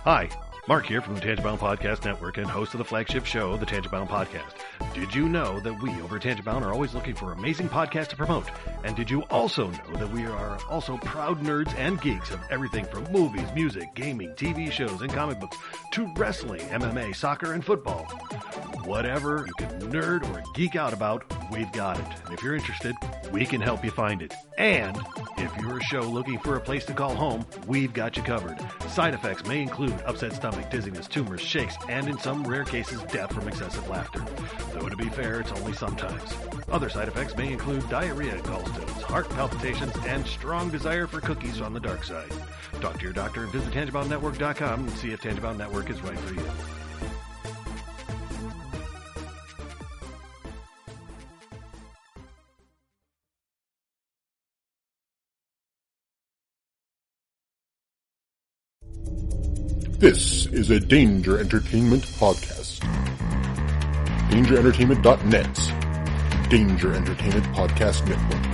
Hi, Mark here from the Tangent-Bound Podcast Network and host of the flagship show, the Tangent-Bound Podcast. Did you know that we over at Tangent-Bound are always looking for amazing podcasts to promote? And did you also know that we are also proud nerds and geeks of everything from movies, music, gaming, TV shows, and comic books to wrestling, MMA, soccer, and football? Whatever you can nerd or geek out about, we've got it. And if you're interested, we can help you find it. And if you're a show looking for a place to call home, we've got you covered. Side effects may include upset stomach, dizziness, tumors, shakes, and in some rare cases, death from excessive laughter. Though to be fair, it's only sometimes. Other side effects may include diarrhea, gallstones, heart palpitations, and strong desire for cookies on the dark side. Talk to your doctor and visit TangentBoundNetwork.com and see if Tangent-Bound Network is right for you. This is a Danger Entertainment podcast. DangerEntertainment.net. Danger Entertainment Podcast Network.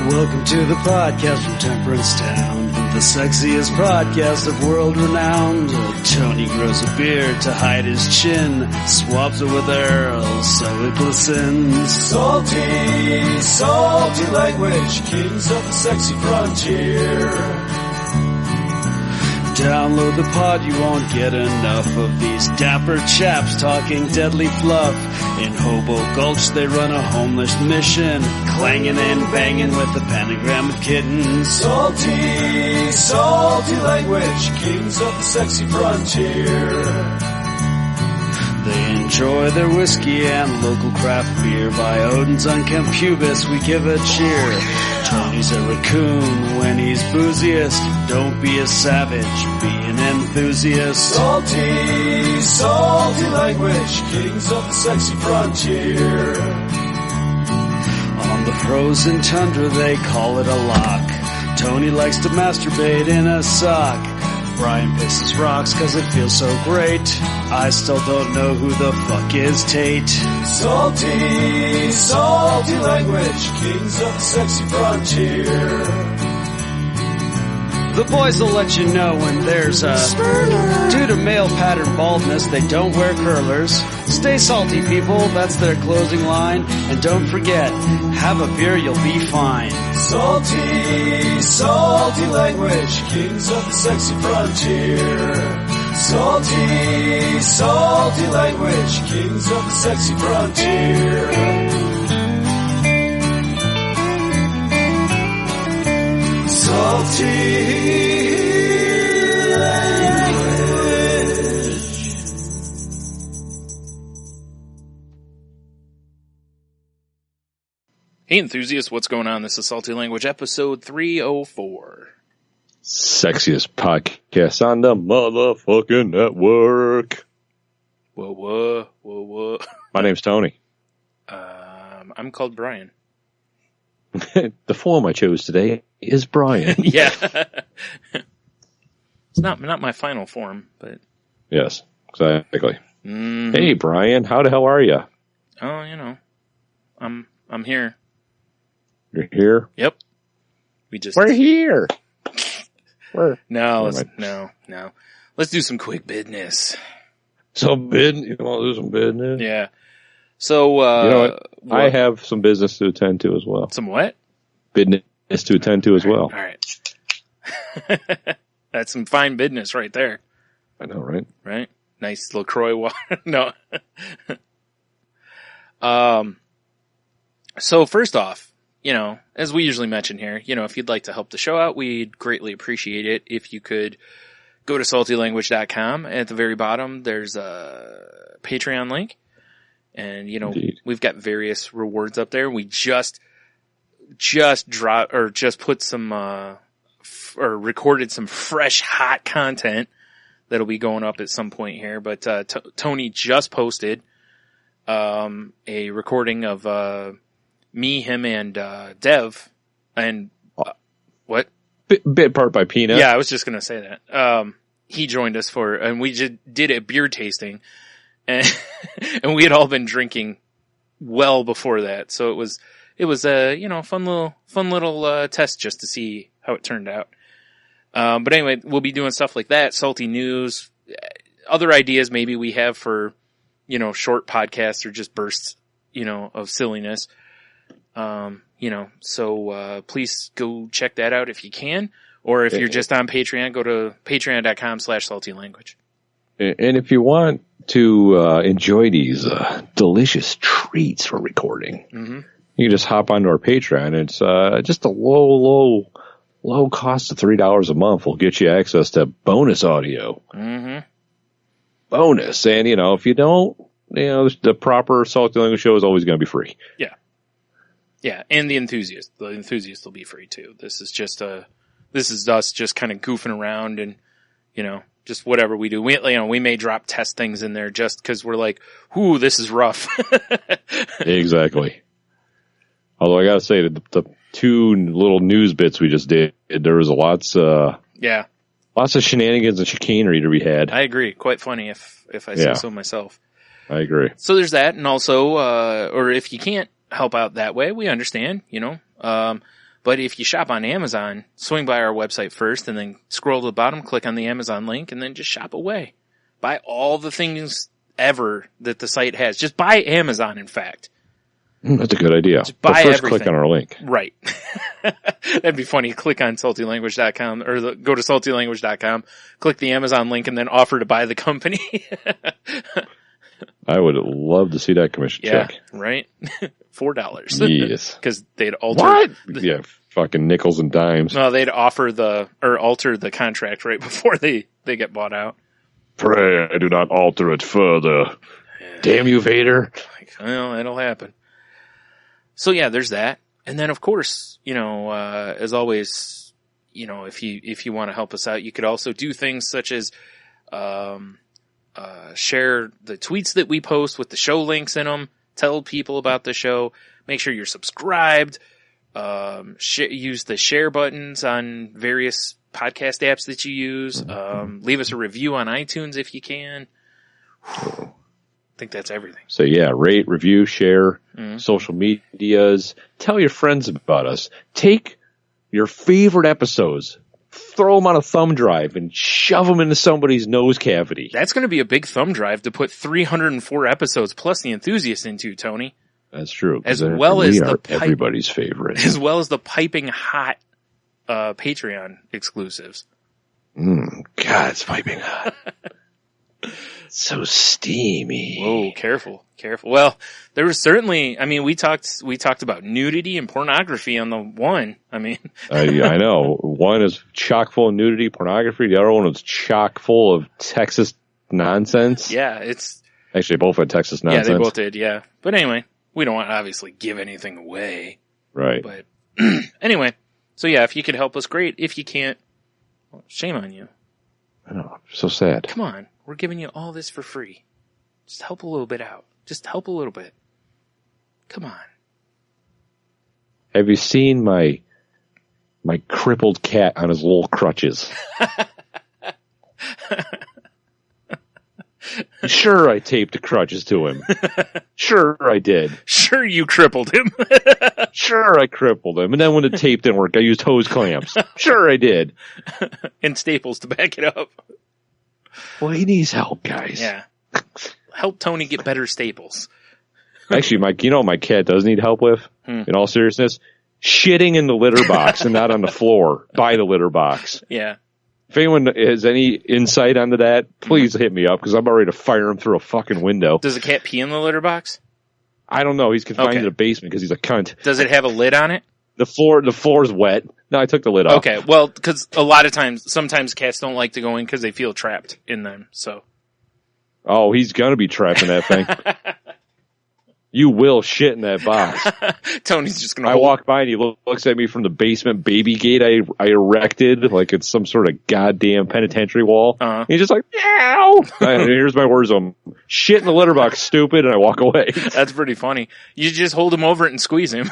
Welcome to the podcast from Temperance Town, the sexiest podcast of world renowned. Tony grows a beard to hide his chin, swabs it with Earl so it glistens. Salty, salty language, kings of the sexy frontier. Download the pod, you won't get enough of these dapper chaps talking deadly fluff. In Hobo Gulch they run a homeless mission, clanging and banging with the pentagram of kittens. Salty, salty language, kings of the sexy frontier. They enjoy their whiskey and local craft beer. By Odin's unkempt pubis we give a cheer. Tony's a raccoon when he's booziest. Don't be a savage, be an enthusiast. Salty, salty language, kings of the sexy frontier. On the frozen tundra they call it a lock. Tony likes to masturbate in a sock. Brian pisses rocks cause it feels so great. I still don't know who the fuck is Tate. Salty, salty language, kings of the sexy frontier. The boys will let you know when there's a due to male pattern baldness, they don't wear curlers. Stay salty, people, that's their closing line. And don't forget, have a beer, you'll be fine. Salty, salty language, kings of the sexy frontier. Salty, salty language, kings of the sexy frontier. Salty language. Hey enthusiasts, what's going on? This is Salty Language, episode 304. Sexiest podcast on the motherfucking network. Whoa. My name's Tony. I'm called Brian. The form I chose today is Brian. Yeah. It's not my final form, but... Yes, exactly. Mm-hmm. Hey, Brian, how the hell are you? Oh, you know, I'm here. You're here? Yep. We're here! No. Let's do some quick business. Some business? You want to do some business? Yeah. So, you know what? I have some business to attend to as well. Some what? Business to attend to as well. All right. That's some fine business right there. I know, right? Right? Nice LaCroix water. No. So first off, you know, as we usually mention here, you know, if you'd like to help the show out, we'd greatly appreciate it if you could go to saltylanguage.com. At the very bottom, there's a Patreon link. And, you know, Indeed. We've got various rewards up there. We just put some, or recorded some fresh, hot content that'll be going up at some point here. But, Tony just posted, a recording of, me, him, and, Dev. And, what? Bit part by Peanut. Yeah, I was just going to say that. He joined us and we just did a beer tasting, and and we had all been drinking well before that. So it was a, fun little test just to see how it turned out. But anyway, we'll be doing stuff like that, salty news, other ideas maybe we have for, short podcasts or just bursts, of silliness. So please go check that out if you can. Or if you're just on Patreon, go to patreon.com/saltylanguage. And if you want to enjoy these delicious treats we're recording, you can just hop onto our Patreon. It's just a low cost of $3 a month will get you access to bonus audio. Bonus. And, if you don't, the proper Salty Language show is always going to be free. Yeah. Yeah, and the enthusiast will be free too. This is us just kind of goofing around and, just whatever we do. We may drop test things in there just because we're like, "Ooh, this is rough." Exactly. Although I gotta say, the two little news bits we just did, there was lots of shenanigans and chicanery to be had. I agree. Quite funny if I say so myself. I agree. So there's that, and also, or if you can't help out that way, we understand, but if you shop on Amazon, swing by our website first and then scroll to the bottom, click on the Amazon link, and then just shop away. Buy all the things ever that the site has. Just buy Amazon, in fact. That's a good idea. Just buy first everything. Click on our link. Right. That'd be funny. Click on saltylanguage.com or go to saltylanguage.com, click the Amazon link, and then offer to buy the company. I would love to see that commission check. Right? $4. Yes. Because they'd alter. What? Yeah, fucking nickels and dimes. No, they'd alter the contract right before they get bought out. Pray I do not alter it further. Yeah. Damn you, Vader. Well, it'll happen. So yeah, there's that. And then of course, as always, if you want to help us out, you could also do things such as, share the tweets that we post with the show links in them. Tell people about the show. Make sure you're subscribed. Use the share buttons on various podcast apps that you use. Leave us a review on iTunes if you can. I think that's everything. So yeah, rate, review, share, social medias. Tell your friends about us. Take your favorite episodes, throw them on a thumb drive, and shove them into somebody's nose cavity. That's going to be a big thumb drive to put 304 episodes plus the enthusiast into, Tony. That's true. As well as everybody's favorite. As well as the piping hot Patreon exclusives. God, it's piping hot. So steamy. Whoa, careful. Well, there was certainly, we talked about nudity and pornography on the one. I know. One is chock full of nudity, pornography. The other one was chock full of Texas nonsense. Yeah, it's... Actually, both had Texas nonsense. Yeah, they both did, yeah. But anyway, we don't want to obviously give anything away. Right. But anyway, so yeah, if you could help us, great. If you can't, well, shame on you. I know, so sad. Come on, we're giving you all this for free. Just help a little bit out. Just help a little bit. Come on. Have you seen my crippled cat on his little crutches? Sure, I taped the crutches to him. Sure, I did. Sure, you crippled him. Sure, I crippled him. And then when the tape didn't work, I used hose clamps. Sure, I did. And staples to back it up. Well, he needs help, guys. Yeah. Help Tony get better staples. Actually, my cat does need help with, in all seriousness, shitting in the litter box and not on the floor by the litter box. Yeah. If anyone has any insight onto that, please hit me up, because I'm ready to fire him through a fucking window. Does the cat pee in the litter box? I don't know. He's confined to the basement because he's a cunt. Does it have a lid on it? The floor's wet. No, I took the lid off. Okay, well, because a lot of times, sometimes cats don't like to go in because they feel trapped in them, so. Oh, he's gonna be trapped in that thing. You will shit in that box. Tony's just gonna. I walk by and he looks at me from the basement baby gate I erected like it's some sort of goddamn penitentiary wall. Uh-huh. He's just like, meow. And here's my words on shit in the litter box, stupid, and I walk away. That's pretty funny. You just hold him over it and squeeze him.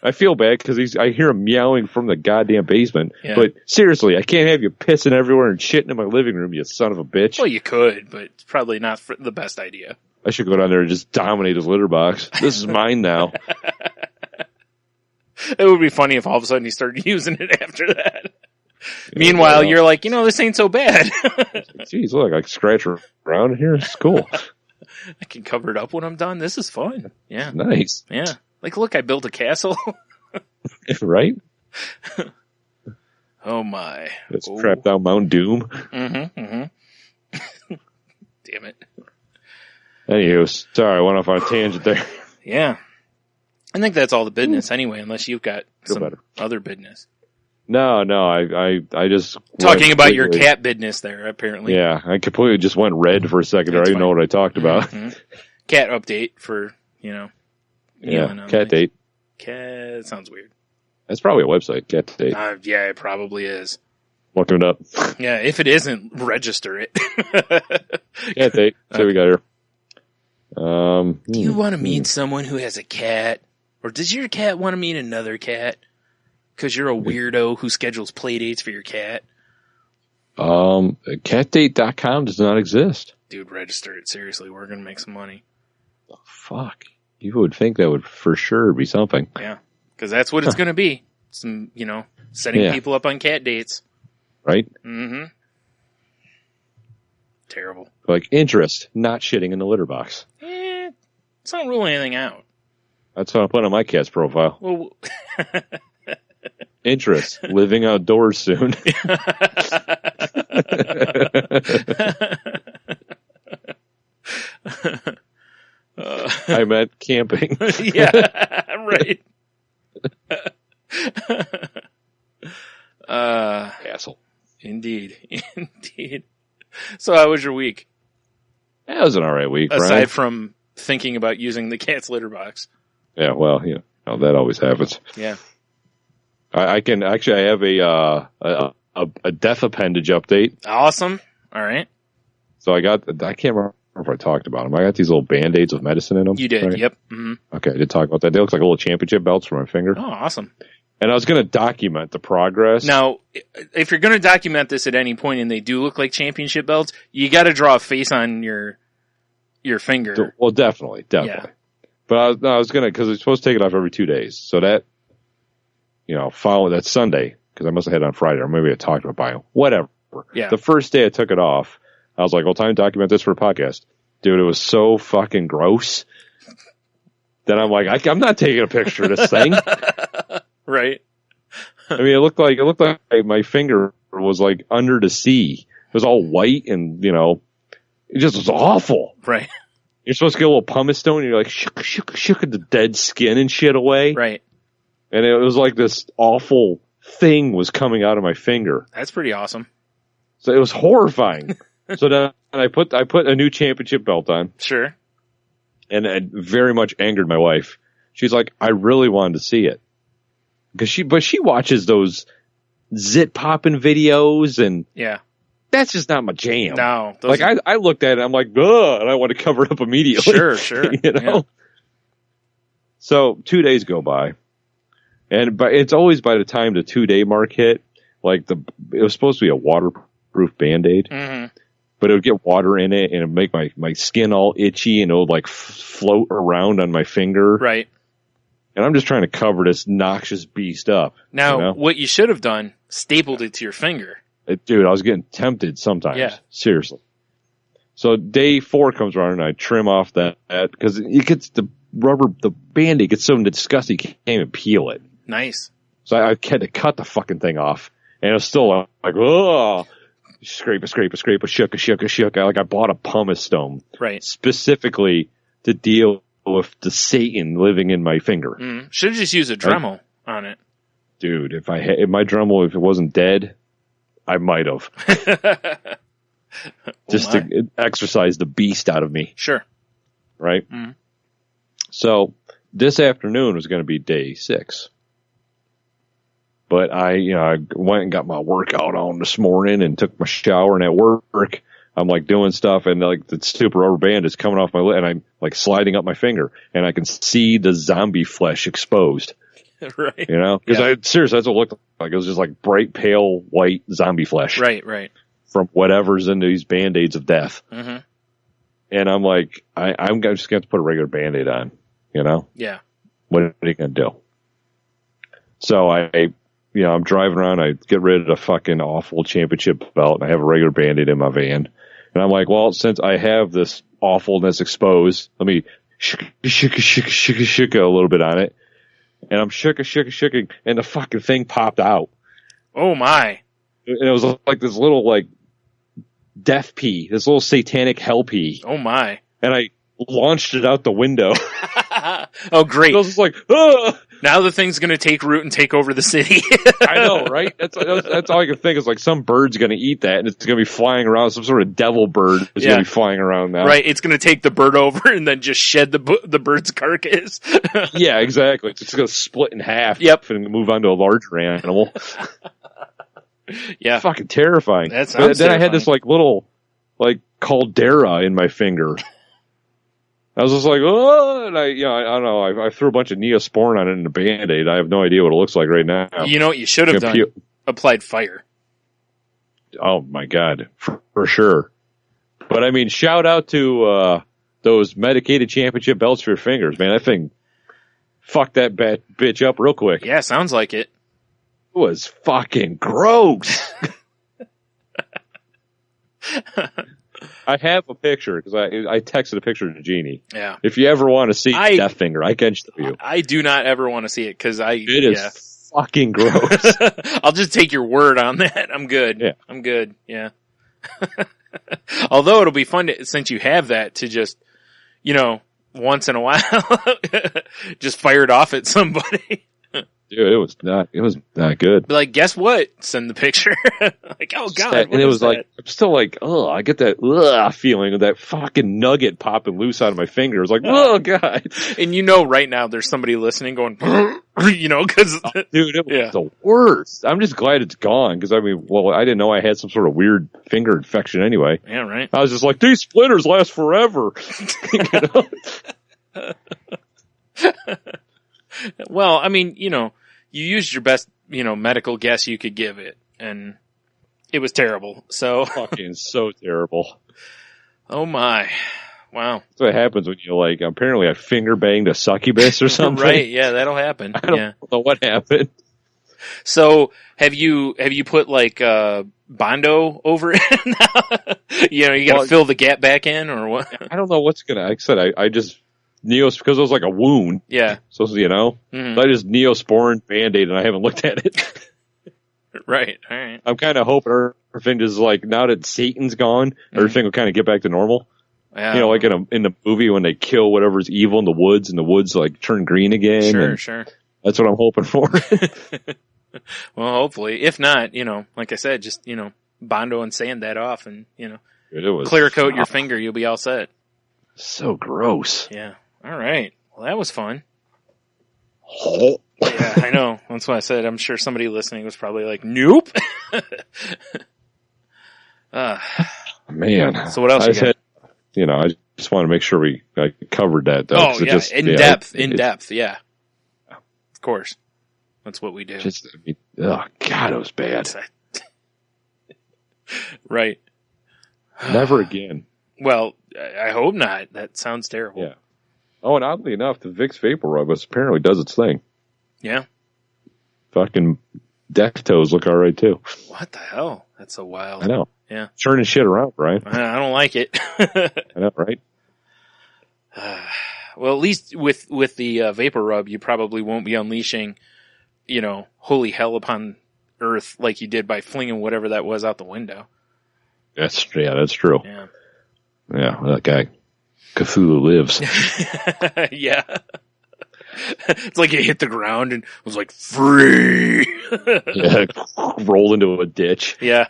I feel bad because I hear him meowing from the goddamn basement. Yeah. But seriously, I can't have you pissing everywhere and shitting in my living room, you son of a bitch. Well, you could, but it's probably not the best idea. I should go down there and just dominate his litter box. This is mine now. It would be funny if all of a sudden he started using it after that. Meanwhile, you're like, this ain't so bad. Jeez, look, I can scratch around in here. It's cool. I can cover it up when I'm done. This is fun. Yeah. Nice. Yeah. Like, look, I built a castle. Right? Oh, my. Let's trap down Mount Doom. Damn it. Anywho, sorry, I went off on a tangent there. Yeah. I think that's all the business anyway, unless you've got some other business. No, I just... Talking about your cat business there, apparently. Yeah, I completely just went red for a second. I didn't know what I talked about. Mm-hmm. Cat update for, Yeah, cat date. Cat, sounds weird. That's probably a website, cat date. Yeah, it probably is. Looking it up. Yeah, if it isn't, register it. Cat date. So we got here. Do you want to meet someone who has a cat? Or does your cat want to meet another cat? Because you're a weirdo who schedules play dates for your cat? Catdate.com does not exist. Dude, register it. Seriously, we're going to make some money. Oh, fuck. You would think that would for sure be something. Yeah, because that's what it's going to be. Some, setting people up on cat dates. Right? Mm-hmm. Terrible. Like, interest, not shitting in the litter box. It's not ruling anything out. That's what I put on my cat's profile. Well, interest, living outdoors soon. I meant camping. Yeah, right. Asshole. Indeed. So how was your week? That was an alright week, Aside Brian. from thinking about using the cat's litter box. Yeah, well, that always happens. Yeah. I have a death appendage update. Awesome. All right. So I can't remember if I talked about them. I got these little Band-Aids with medicine in them. You did, right? Yep. Mm-hmm. Okay, I did talk about that. They look like little championship belts for my finger. Oh, awesome. And I was going to document the progress. Now, if you're going to document this at any point and they do look like championship belts, you got to draw a face on your finger. Well, definitely. Yeah. But I was going to, because it's supposed to take it off every 2 days. So that, that Sunday, because I must have had it on Friday, or maybe I talked about buying, whatever. Yeah. The first day I took it off, I was like, well, time to document this for a podcast. Dude, it was so fucking gross that I'm like, I'm not taking a picture of this thing. Right. I mean, it looked like my finger was like under the sea. It was all white and, it just was awful. Right. You're supposed to get a little pumice stone and you're like, shook the dead skin and shit away. Right. And it was like this awful thing was coming out of my finger. That's pretty awesome. So it was horrifying. So then I put a new championship belt on. Sure. And it very much angered my wife. She's like, I really wanted to see it. But she watches those zit popping videos and yeah, that's just not my jam. No, I looked at it, I'm like, ugh, and I want to cover it up immediately. Sure. Yeah. So 2 days go by, and it's always by the time the 2 day mark hit. Like it was supposed to be a waterproof Band-Aid, but it would get water in it and it'd make my skin all itchy and it would like float around on my finger. Right. And I'm just trying to cover this noxious beast up. Now, what you should have done, stapled it to your finger. Dude, I was getting tempted sometimes. Yeah. Seriously. So day 4 comes around and I trim off that because it gets the Band-Aid gets so disgusting you can't even peel it. Nice. So I had to cut the fucking thing off. And it was still like, oh, scrape, shook. I bought a pumice stone. Right. Specifically to deal with the Satan living in my finger. Should have just used a Dremel on it. Dude, if my Dremel, if it wasn't dead, I might have. Just to exercise the beast out of me. Sure. Right? So this afternoon was going to be day 6. But I went and got my workout on this morning and took my shower, and at work, I'm like doing stuff and like the stupid rubber band is coming off my lip and I'm like sliding up my finger and I can see the zombie flesh exposed. Right. You know? Because seriously, that's what it looked like. It was just like bright, pale, white zombie flesh. Right. From whatever's in these Band-Aids of death. Mm-hmm. And I'm like, I'm just going to put a regular Band-Aid on, you know? Yeah. What are you going to do? So I'm driving around, I get rid of the fucking awful championship belt, and I have a regular Band-Aid in my van. And I'm like, well, since I have this awfulness exposed, let me shika a little bit on it. And I'm shika, and the fucking thing popped out. Oh my. And it was like this little, like, death pea, this little satanic hell pea. Oh my. And I launched it out the window. Oh, great. I was just like, ugh! Now the thing's going to take root and take over the city. I know, right? That's all I can think is like some bird's going to eat that and it's going to be flying around. Some sort of devil bird is going to be flying around now. Right. It's going to take the bird over and then just shed the bird's carcass. Yeah, exactly. It's going to split in half. Yep. And move on to a larger animal. Yeah. Fucking terrifying. That sounds then terrifying. I had this like little like caldera in my finger. I was just like, oh, and I don't know. I threw a bunch of Neosporin on it in a Band-Aid. I have no idea what it looks like right now. You know what you should have done? Applied fire. Oh my God, for sure. But I mean, shout out to those medicated championship belts for your fingers, man. That thing fucked that bitch up real quick. Yeah, sounds like it. It was fucking gross. I have a picture because I texted a picture to Jeannie. Yeah. If you ever want to see Death Finger, I can show you. I do not ever want to see it because it is fucking gross. I'll just take your word on that. I'm good. Yeah. I'm good. Yeah. Although it'll be fun since you have that to just, once in a while, just fire it off at somebody. Dude, it was not good. Be like, guess what? Send the picture. Like, oh God. And it was like, I'm still like, oh, I get that feeling of that fucking nugget popping loose out of my finger. It was like, oh God. And right now there's somebody listening going, cause. Dude, it was the worst. I'm just glad it's gone because I didn't know I had some sort of weird finger infection anyway. Yeah, right. I was just like, these splinters last forever. Well, I mean, you used your best, medical guess you could give it, and it was terrible. So fucking so terrible. Oh my. Wow. That's what happens when you apparently I finger banged a succubus or something. Right, yeah, that'll happen. I don't know what happened. So have you put Bondo over it now? You gotta fill the gap back in or what? I don't know what's gonna, like I said, I just because it was like a wound. Yeah. So, Mm-hmm. So I just Neosporin Band-Aid and I haven't looked at it. Right. All right. I'm kind of hoping everything is now that Satan's gone, everything will kind of get back to normal. Yeah. Like in the movie when they kill whatever's evil in the woods and the woods turn green again. Sure. That's what I'm hoping for. Well, hopefully. If not, like I said, just, Bondo and sand that off and, Dude, it was clear coat your finger. You'll be all set. So gross. Yeah. All right. Well, that was fun. Oh. Yeah, I know. That's why I said I'm sure somebody listening was probably like, nope. Man. So what else you got? I just want to make sure I covered that. Though, oh, yeah. In depth. Yeah. Of course. That's what we do. Oh, God, it was bad. Right. Never again. Well, I hope not. That sounds terrible. Yeah. Oh, and oddly enough, the Vicks Vapor Rub apparently does its thing. Yeah. Fucking deck toes look all right, too. What the hell? That's so wild. I know. Yeah. Turning shit around, Brian. I don't like it. I know, right? Well, at least with the Vapor Rub, you probably won't be unleashing, holy hell upon earth like you did by flinging whatever that was out the window. That's true. Yeah. Yeah, that guy, Cthulhu lives. Yeah. It's like it hit the ground and was like, free! Yeah, roll into a ditch. Yeah.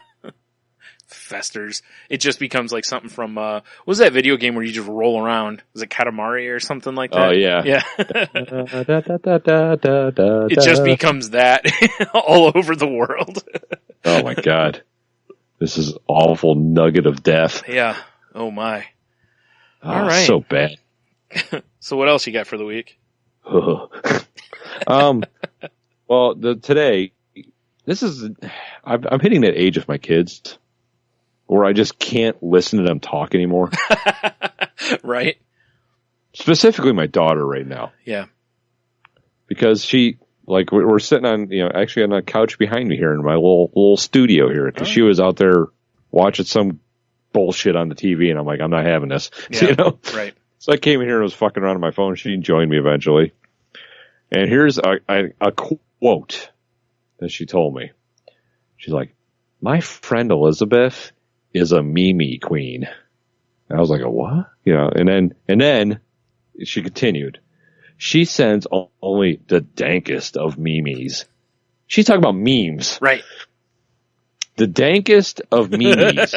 Festers. It just becomes like something from, what was that video game where you just roll around? Was it Katamari or something like that? Oh, yeah. Yeah. It just becomes that all over the world. Oh, my God. This is awful nugget of death. Yeah. Oh, my. All right. So bad. So what else you got for the week? Well, today, I'm hitting that age of my kids where I just can't listen to them talk anymore. Right. Specifically my daughter right now. Yeah. Because we're sitting on, actually on a couch behind me here in my little studio here. Because she was out there watching some bullshit on the TV, and I'm like, I'm not having this. Yeah. Right. So I came in here and was fucking around on my phone. She joined me eventually. And here's a quote that she told me. She's like, my friend Elizabeth is a meme queen. And I was like, a what? And then she continued. She sends only the dankest of memes. She's talking about memes. Right. The dankest of memes.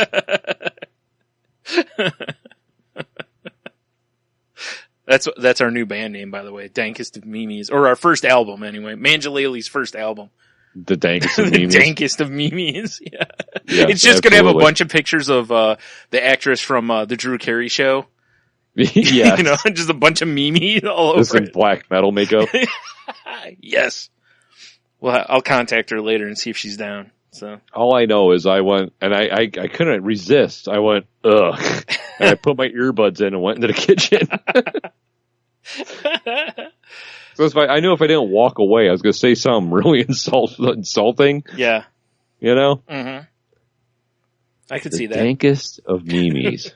That's our new band name, by the way. Dankest of Memes. Or our first album, anyway. Manjalele's first album. The dankest of memes. The dankest of memes. Yeah. Yeah, it's just going to have a bunch of pictures of the actress from the Drew Carey show. Yeah. Just a bunch of memes all over. This in black metal makeup. Yes. Well, I'll contact her later and see if she's down. So all I know is I went, and I couldn't resist. I went, ugh. And I put my earbuds in and went into the kitchen. So I knew if I didn't walk away, I was going to say something really insulting. Yeah. Mm-hmm. I could see that. Dankest of memes.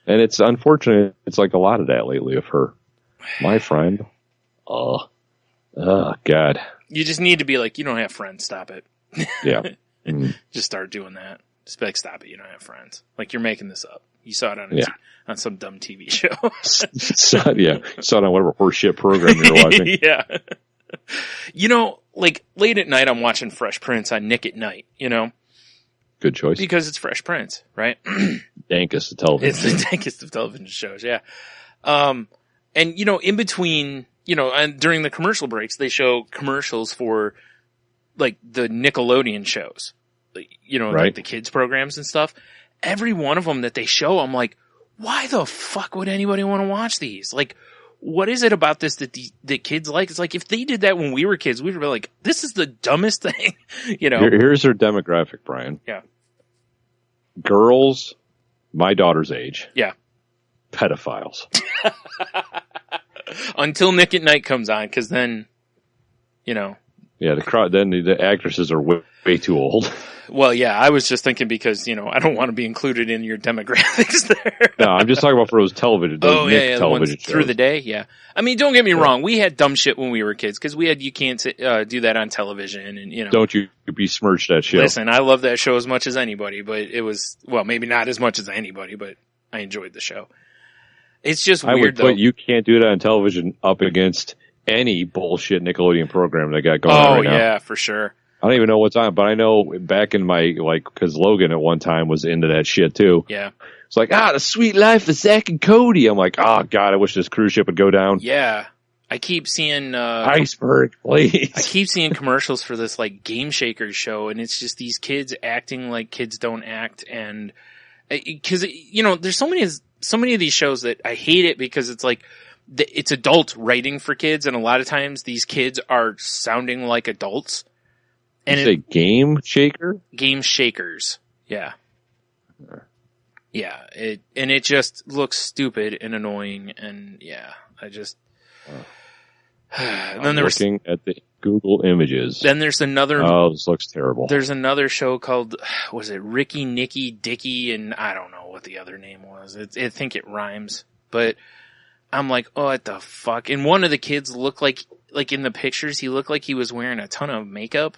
And it's unfortunate. It's like a lot of that lately of her. My friend. Oh, God. You just need to be like, you don't have friends. Stop it. Yeah. Just start doing that. Just be like, stop it. You don't have friends. Like, you're making this up. You saw it on some dumb TV show. Saw it on whatever horseshit program you were watching. Yeah. Like, late at night, I'm watching Fresh Prince on Nick at Night, Good choice. Because it's Fresh Prince, right? Dankest of television. It's the dankest of television shows, yeah. And, in between, and during the commercial breaks, they show commercials for, like, the Nickelodeon shows. Right. Like the kids programs and stuff. Every one of them that they show, I'm like, why the fuck would anybody want to watch these? Like, what is it about this that kids like? It's like, if they did that when we were kids, we would be like, this is the dumbest thing, Here's their demographic, Brian. Yeah. Girls, my daughter's age. Yeah. Pedophiles. Until Nick at Night comes on, because then, Yeah, the actresses are way too old. Well, yeah, I was just thinking because, I don't want to be included in your demographics there. No, I'm just talking about for those television, Nick television shows. Through the day, yeah. I mean, don't get me wrong, we had dumb shit when we were kids, because we had You Can't Do That on Television, and, Don't you besmirch that show. Listen, I love that show as much as anybody, but it was, well, maybe not as much as anybody, but I enjoyed the show. It's just weird, I would though. put You Can't Do That on Television up against any bullshit Nickelodeon program they got going on right now. Oh, yeah, for sure. I don't even know what's on, but I know back in my, because Logan at one time was into that shit too. Yeah. It's like, The Sweet Life of Zach and Cody. I'm like, oh, God, I wish this cruise ship would go down. Yeah. I keep seeing, Iceberg, please. I keep seeing commercials for this, like, Game Shakers show, and it's just these kids acting like kids don't act, and, because, there's so many of these shows that I hate it because it's like, it's adult writing for kids, and a lot of times these kids are sounding like adults. And you say Game Shaker? Game Shakers. Yeah. Yeah. It just looks stupid and annoying, and yeah, I just. And then looking at the Google images. Then there's another. Oh, this looks terrible. There's another show called, was it Ricky, Nicky, Dicky, and I don't know what the other name was. I think it rhymes, but I'm like, oh, what the fuck? And one of the kids looked like in the pictures, he looked like he was wearing a ton of makeup.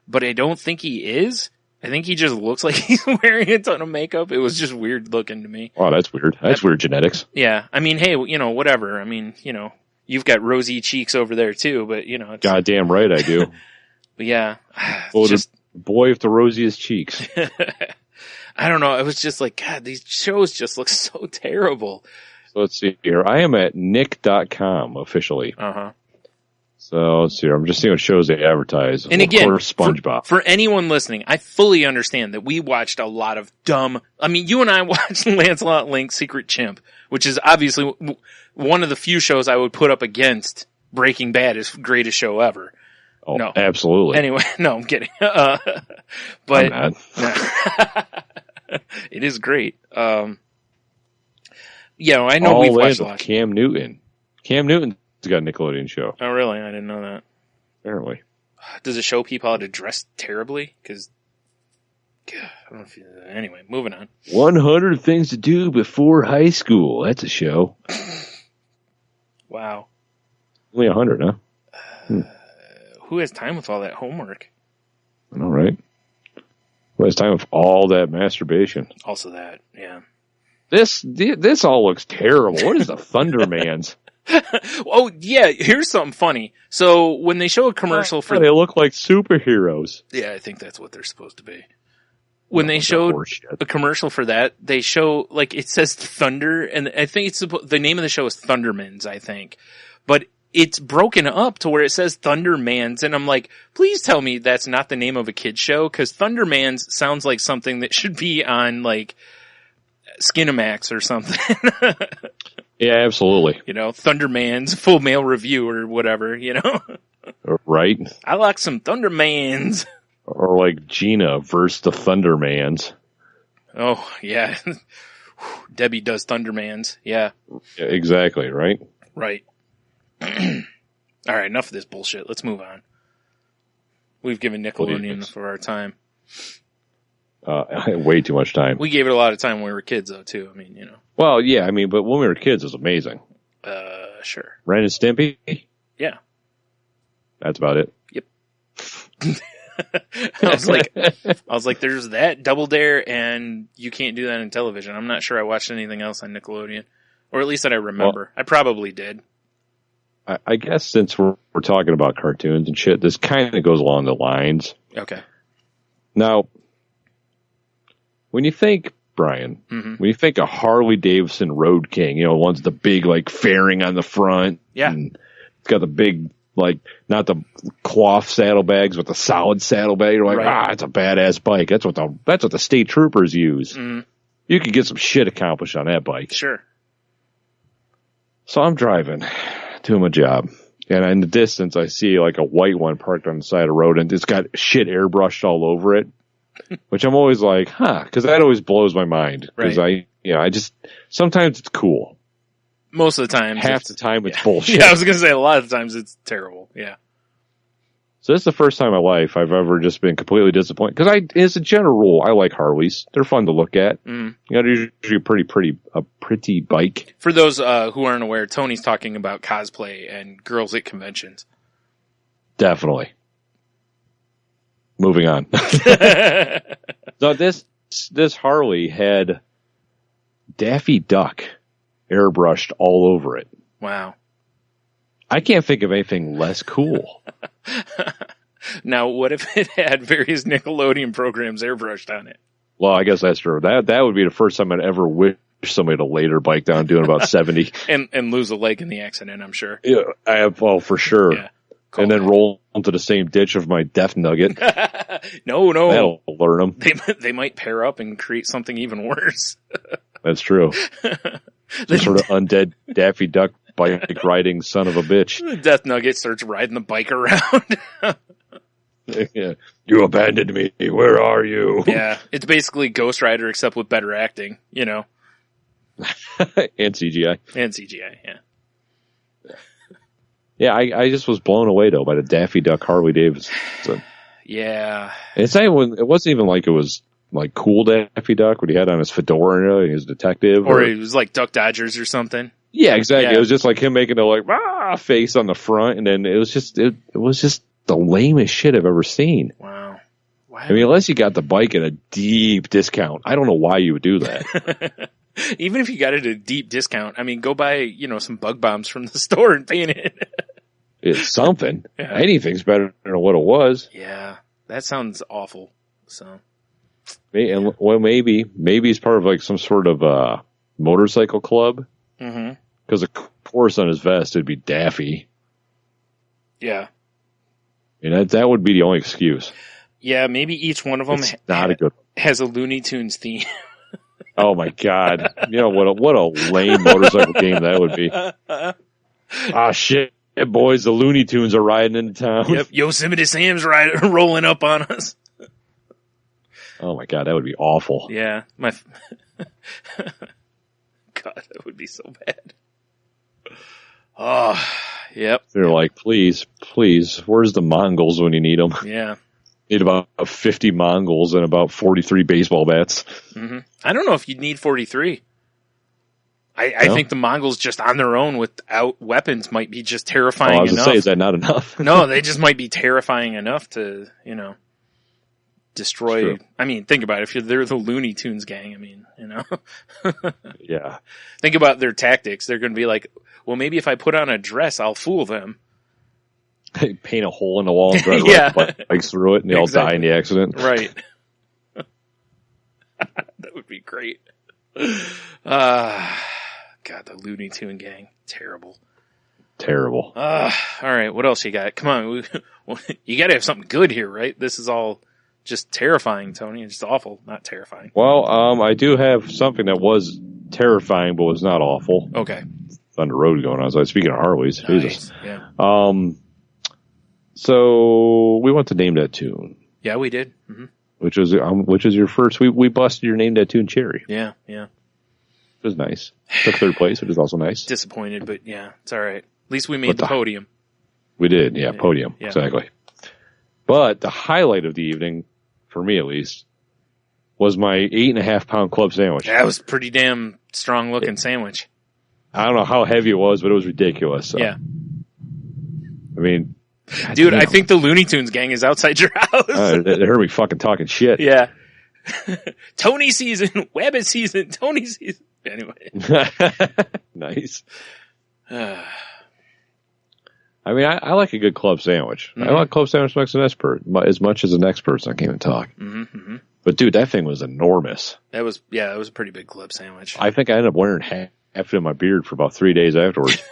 But I don't think he is. I think he just looks like he's wearing a ton of makeup. It was just weird looking to me. Oh, that's weird. That's weird genetics. Yeah. I mean, hey, whatever. I mean, you've got rosy cheeks over there too, but it's... Goddamn right I do. But yeah. Well, just... the boy with the rosiest cheeks. I don't know. It was just like, God, these shows just look so terrible. So let's see here. I am at nick.com officially. Uh-huh. So let's see here. I'm just seeing what shows they advertise. And again, of course, SpongeBob. For anyone listening, I fully understand that we watched a lot of dumb... I mean, you and I watched Lancelot Link's Secret Chimp, which is obviously one of the few shows I would put up against Breaking Bad is greatest show ever. Oh, no, absolutely. Anyway, no, I'm kidding. But I'm not. it is great. I know All we've in watched a with lot. Cam Newton. Cam Newton's got a Nickelodeon show. Oh, really? I didn't know that. Apparently. Does it show people how to dress terribly? Because, I don't know if you, anyway, moving on. 100 Things to Do Before High School. That's a show. Wow. Only 100, huh? Who has time with all that homework? All right. Who has time with all that masturbation? Also that, yeah. This all looks terrible. What is the Thundermans? Oh, yeah, here's something funny. So, when they show a commercial for... They look like superheroes. Yeah, I think that's what they're supposed to be. When they showed a commercial for that, they show, like, it says Thunder, and I think the name of the show is Thundermans, I think. But it's broken up to where it says Thundermans, and I'm like, please tell me that's not the name of a kid's show, because Thundermans sounds like something that should be on, like, Skinamax or something. Yeah, absolutely. Thundermans, full male review or whatever, Right? I like some Thundermans. Or like Gina versus the Thundermans. Oh, yeah. Debbie does Thundermans. Yeah. Exactly, right? Right. All right, enough of this bullshit. Let's move on. We've given Nickelodeon for our time. Way too much time. We gave it a lot of time when we were kids, though, too. I mean, Well, yeah, but when we were kids, it was amazing. Sure. Ren and Stimpy? Yeah. That's about it. Yep. I was like, there's that, Double Dare, and you can't do that on television. I'm not sure I watched anything else on Nickelodeon. Or at least that I remember. Well, I probably did. I guess since we're talking about cartoons and shit, this kind of goes along the lines. Okay. Now, when you think, Brian, when you think of Harley Davidson Road King, one's the big, like, fairing on the front. Yeah. And it's got the big, like, not the cloth saddlebags, but the solid saddlebag. You're like, it's a badass bike. That's what the state troopers use. Mm-hmm. You could get some shit accomplished on that bike. Sure. So I'm driving, doing my job. And in the distance, I see like a white one parked on the side of the road, and it's got shit airbrushed all over it. Which I'm always like, because that always blows my mind. Because sometimes it's cool. Most of the time. Half the time it's bullshit. Yeah, I was going to say a lot of the times it's terrible. Yeah. So this is the first time in my life I've ever just been completely disappointed. Because as a general rule, I like Harleys. They're fun to look at. Mm. They're usually a pretty bike. For those who aren't aware, Tony's talking about cosplay and girls at conventions. Definitely. Moving on. So this Harley had Daffy Duck airbrushed all over it. Wow. I can't think of anything less cool. Now, what if it had various Nickelodeon programs airbrushed on it? Well, I guess that's true. That would be the first time I'd ever wish somebody to lay their bike down doing about 70. and lose a leg in the accident, I'm sure. Yeah, for sure. Yeah. Cool. And then roll into the same ditch of my Death Nugget. No. That'll learn them. They might pair up and create something even worse. That's true. Some sort of undead Daffy Duck bike riding son of a bitch. Death Nugget starts riding the bike around. Yeah. You abandoned me. Where are you? Yeah. It's basically Ghost Rider except with better acting, And CGI. And CGI, yeah. Yeah, I just was blown away, though, by the Daffy Duck Harley Davidson. Yeah. It wasn't even like it was like cool Daffy Duck, what he had on his fedora and his detective. Or it was like Duck Dodgers or something. Yeah, exactly. Yeah. It was just like him making a face on the front, and then it was just the lamest shit I've ever seen. Wow. I mean, unless you got the bike at a deep discount, I don't know why you would do that. Even if you got it at a deep discount, I mean, go buy, some bug bombs from the store and paint it. It's something. Yeah. Anything's better than what it was. Yeah, that sounds awful. So, and maybe it's part of like some sort of motorcycle club. Mm-hmm. Because of course on his vest it'd be Daffy. Yeah, and that would be the only excuse. Yeah, maybe each one of them has a Looney Tunes theme. Oh my God! What a lame motorcycle game that would be. Ah, shit! Hey, boys, the Looney Tunes are riding into town. Yep, Yosemite Sam's rolling up on us. Oh my God, that would be awful. Yeah, God, that would be so bad. Oh, yep. They're like, please, where's the Mongols when you need them? Yeah. Need about 50 Mongols and about 43 baseball bats. Mm-hmm. I don't know if you'd need 43. I think the Mongols just on their own without weapons might be just terrifying enough. I was going to say, is that not enough? No, they just might be terrifying enough to, destroy. I mean, think about it. If they're the Looney Tunes gang, I mean, Yeah. Think about their tactics. They're going to be like, well, maybe if I put on a dress, I'll fool them. They paint a hole in the wall and try to ride bikes through it, and they all die in the accident. Right. That would be great. God, the Looney Tune gang. Terrible. All right, what else you got? Come on. You got to have something good here, right? This is all just terrifying, Tony. It's just awful, not terrifying. Well, I do have something that was terrifying, but was not awful. Okay. Thunder Road going on. So speaking of Harleys, Nice. Jesus. Yeah. So we went to Name That Tune. Yeah, we did. Mm-hmm. Which is your first. We busted your Name That Tune cherry. Yeah. It was nice. Took third place, which is also nice. Disappointed, but yeah, it's all right. At least we made the podium. We did, yeah, podium, yeah. Exactly. But the highlight of the evening, for me at least, was my 8.5 pound club sandwich. That was a pretty damn strong looking sandwich. I don't know how heavy it was, but it was ridiculous. So. Yeah. I mean, dude, I think the Looney Tunes gang is outside your house. They heard me fucking talking shit. Yeah. Tony season, Wabbit season, Tony season. Anyway. Nice. I mean, I like a good club sandwich. Mm-hmm. I like club sandwich as much as the next person. I can't even talk. Mm-hmm. But dude, that thing was enormous. That was a pretty big club sandwich. I think I ended up wearing half it in my beard for about 3 days afterwards.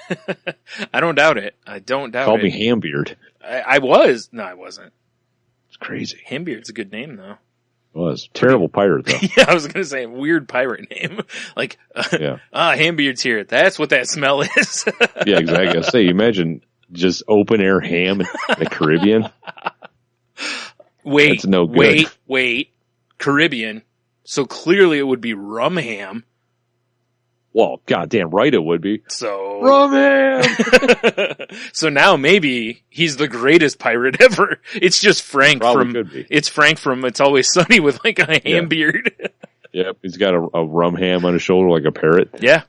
I don't doubt it. Called me Hambeard. I was. No, I wasn't. It's crazy. Hambeard's a good name, though. It was. Terrible pirate, though. Yeah, I was going to say a weird pirate name. Like, Hambeard's here. That's what that smell is. Yeah, exactly. I say, imagine just open air ham in the Caribbean. Wait, that's no good. Wait. Caribbean. So clearly it would be rum ham. Well, goddamn right it would be. So rum ham. So now maybe he's the greatest pirate ever. It's just Frank It's Frank from It's Always Sunny with like a ham beard. Yep, he's got a rum ham on his shoulder like a parrot. Yeah.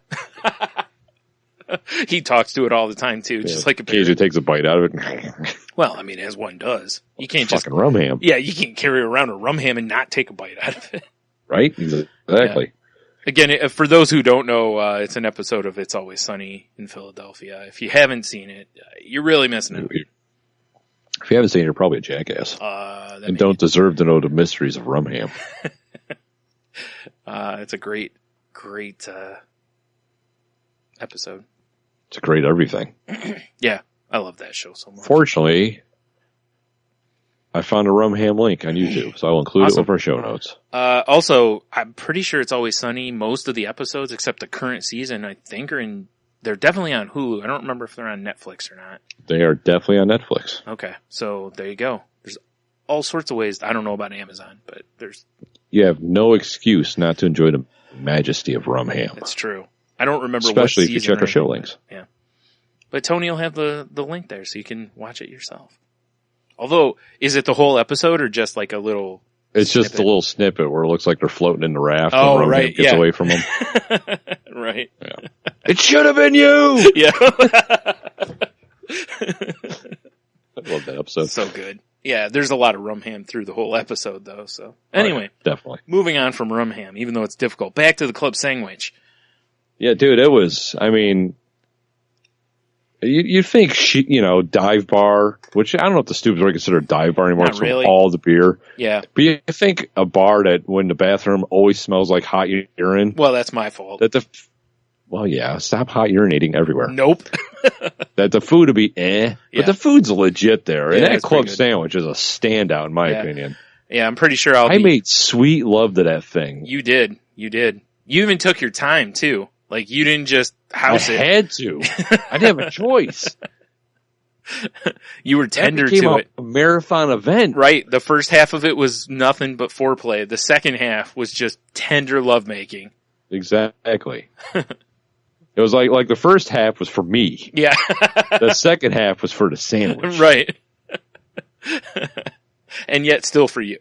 He talks to it all the time too, just like a parrot. Occasionally takes a bite out of it. Well, I mean, as one does. You can't just fucking rum ham. Yeah, you can't carry around a rum ham and not take a bite out of it. Right? Exactly. Yeah. Again, for those who don't know, it's an episode of It's Always Sunny in Philadelphia. If you haven't seen it, you're really missing it. If you haven't seen it, you're probably a jackass. And don't deserve to know the mysteries of rum ham. It's a great episode. It's a great everything. Yeah, I love that show so much. Fortunately, I found a rum ham link on YouTube, so I'll include it with our show notes. Also, I'm pretty sure It's Always Sunny. Most of the episodes, except the current season, I think they're definitely on Hulu. I don't remember if they're on Netflix or not. They are definitely on Netflix. Okay, so there you go. There's all sorts of ways. I don't know about Amazon, but you have no excuse not to enjoy the majesty of rum ham. That's true. I don't remember especially what if you check our show links. Yeah. But Tony will have the link there so you can watch it yourself. Although, is it the whole episode or just like a little It's snippet? Just a little snippet where it looks like they're floating in the raft and rum ham gets away from them. Right. Yeah. It should have been you! Yeah. I love that episode. So good. Yeah, there's a lot of rum ham through the whole episode though, so. Anyway. Definitely. Moving on from rum ham, even though it's difficult. Back to the club sandwich. Yeah, dude, it was, I mean, you think, dive bar, which I don't know if the Stoops really consider a dive bar anymore. Not really. All the beer. Yeah. But you think a bar that when the bathroom always smells like hot urine. Well, that's my fault. Well, yeah, stop hot urinating everywhere. Nope. That the food would be but the food's legit there. And that club sandwich is a standout in my opinion. Yeah, I'm pretty sure I made sweet love to that thing. You did. You even took your time too. Like, you didn't just house it. I had to. I didn't have a choice. You were tender That became to it. A marathon event. Right. The first half of it was nothing but foreplay. The second half was just tender lovemaking. Exactly. It was like the first half was for me. Yeah. The second half was for the sandwich. Right. And yet still for you.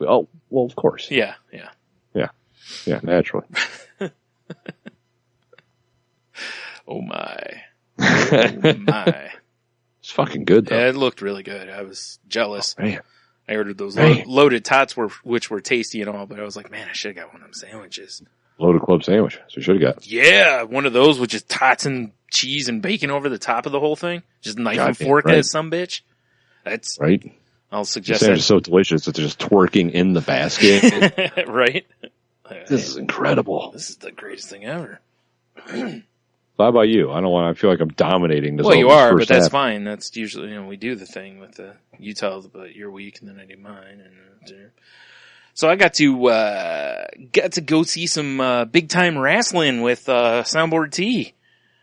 Oh, well, of course. Yeah. Yeah, naturally. Oh my. Oh my. It's fucking good, though. Yeah, it looked really good. I was jealous. Oh, man. I ordered those Man. loaded tots, which were tasty and all, but I was like, man, I should have got one of them sandwiches. Loaded club sandwich. So you should have got. Yeah, one of those with just tots and cheese and bacon over the top of the whole thing. Just knife and fork right. that some bitch. That's Right? I'll The suggest sandwich that. is so delicious that they're just twerking in the basket. Right? This is incredible. This is the greatest thing ever. How about you? I feel like I'm dominating this. Well, you are, but first that's half. fine. That's usually, we do the thing with you tell about your week and then I do mine. So I got to go see some big time wrestling with Soundboard T,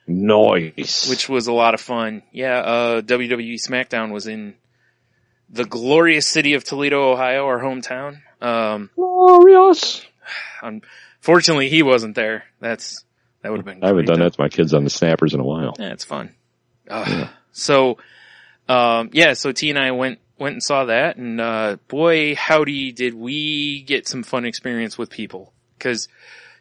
Nice. which was a lot of fun. Yeah, WWE SmackDown was in the glorious city of Toledo, Ohio, our hometown. Glorious. Unfortunately, he wasn't there. That would have been. I haven't great, done that to my kids on the snappers in a while. Yeah, it's fun. So T and I went and saw that, and boy, howdy, did we get some fun experience with people. Because,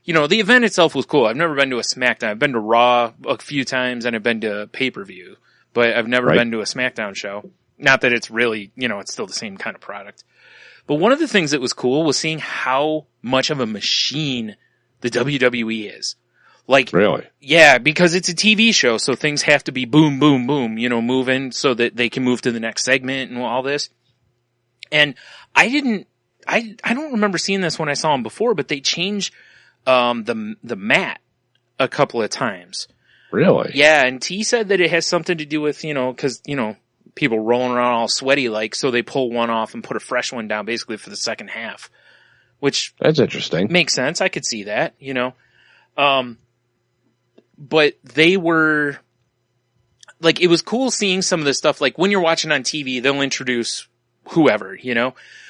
the event itself was cool. I've never been to a SmackDown. I've been to Raw a few times, and I've been to pay-per-view, but I've never been to a SmackDown show. Not that it's really, it's still the same kind of product. But one of the things that was cool was seeing how much of a machine the WWE is. Like, Really? yeah, because it's a TV show, so things have to be boom, boom, boom, moving so that they can move to the next segment and all this. And I don't remember seeing this when I saw them before, but they changed, the mat a couple of times. Really? Yeah, and T said that it has something to do with, cause, people rolling around all sweaty so they pull one off and put a fresh one down basically for the second half, which That's interesting. makes sense. I could see that, but they were, it was cool seeing some of the stuff, when you're watching on TV, they'll introduce whoever,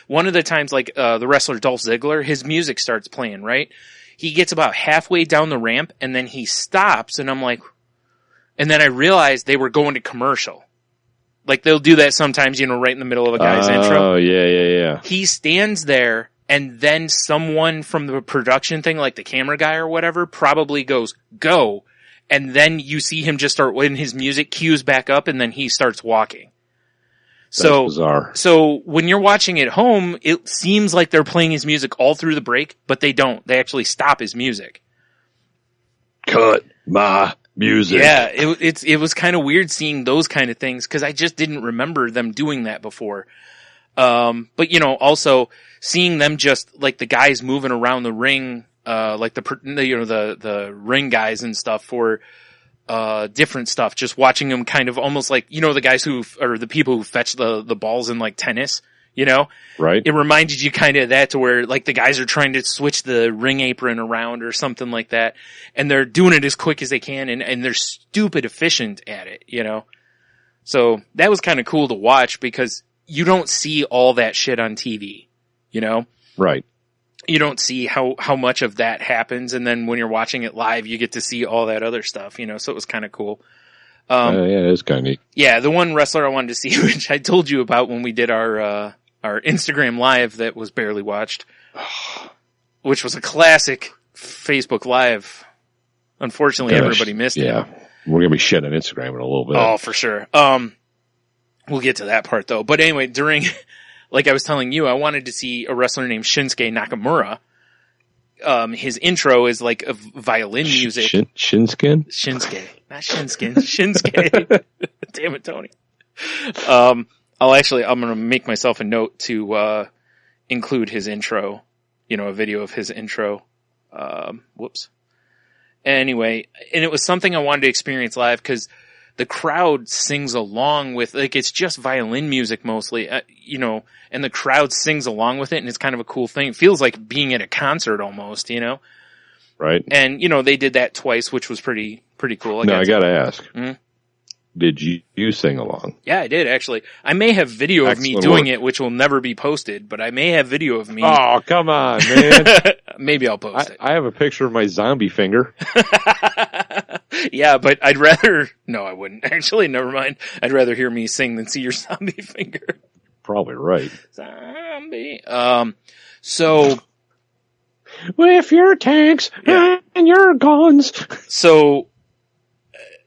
One of the times, the wrestler Dolph Ziggler, his music starts playing, right? He gets about halfway down the ramp, and then he stops, and I'm like, and then I realized they were going to commercial. They'll do that sometimes, right in the middle of a guy's intro. Oh, yeah. He stands there, and then someone from the production thing, like the camera guy or whatever, probably goes, go. And then you see him just start, when his music cues back up, and then he starts walking. That's bizarre. So when you're watching at home, it seems like they're playing his music all through the break, but they don't. They actually stop his music. Cut my music. Yeah, it was kind of weird seeing those kind of things, because I just didn't remember them doing that before. But also seeing them just the guys moving around the ring, the ring guys and stuff for different stuff. Just watching them kind of almost the guys or the people who fetch the balls in tennis. Right. It reminded you kind of that, to where the guys are trying to switch the ring apron around or something like that, and they're doing it as quick as they can, and they're stupid efficient at it, So that was kind of cool to watch, because you don't see all that shit on TV, Right. You don't see how much of that happens, and then when you're watching it live, you get to see all that other stuff, so it was kind of cool. Yeah, it is kind of neat. Yeah, the one wrestler I wanted to see, which I told you about when we did our Instagram live that was barely watched, which was a classic Facebook live. Unfortunately, everybody missed it. Yeah. We're going to be shit on Instagram in a little bit. Oh, for sure. We'll get to that part though. But anyway, during, I was telling you, I wanted to see a wrestler named Shinsuke Nakamura. His intro is a violin music. Shinskin? Shinsuke. Not Shinskin. Shinsuke. Damn it, Tony. I'm going to make myself a note to, include his intro, a video of his intro. Whoops. Anyway, and it was something I wanted to experience live, because the crowd sings along with, it's just violin music mostly, and the crowd sings along with it, and it's kind of a cool thing. It feels like being at a concert almost, Right. And, they did that twice, which was pretty cool. I got to ask. Mm-hmm. did you sing along? Yeah, I did actually. I may have video of me doing it, which will never be posted, but I may have video of me. Oh, come on, man. Maybe I'll post it. I have a picture of my zombie finger. Yeah, but I'd rather... No, I wouldn't. Actually, never mind. I'd rather hear me sing than see your zombie finger. Probably right. Zombie. So... With your tanks and your guns. So,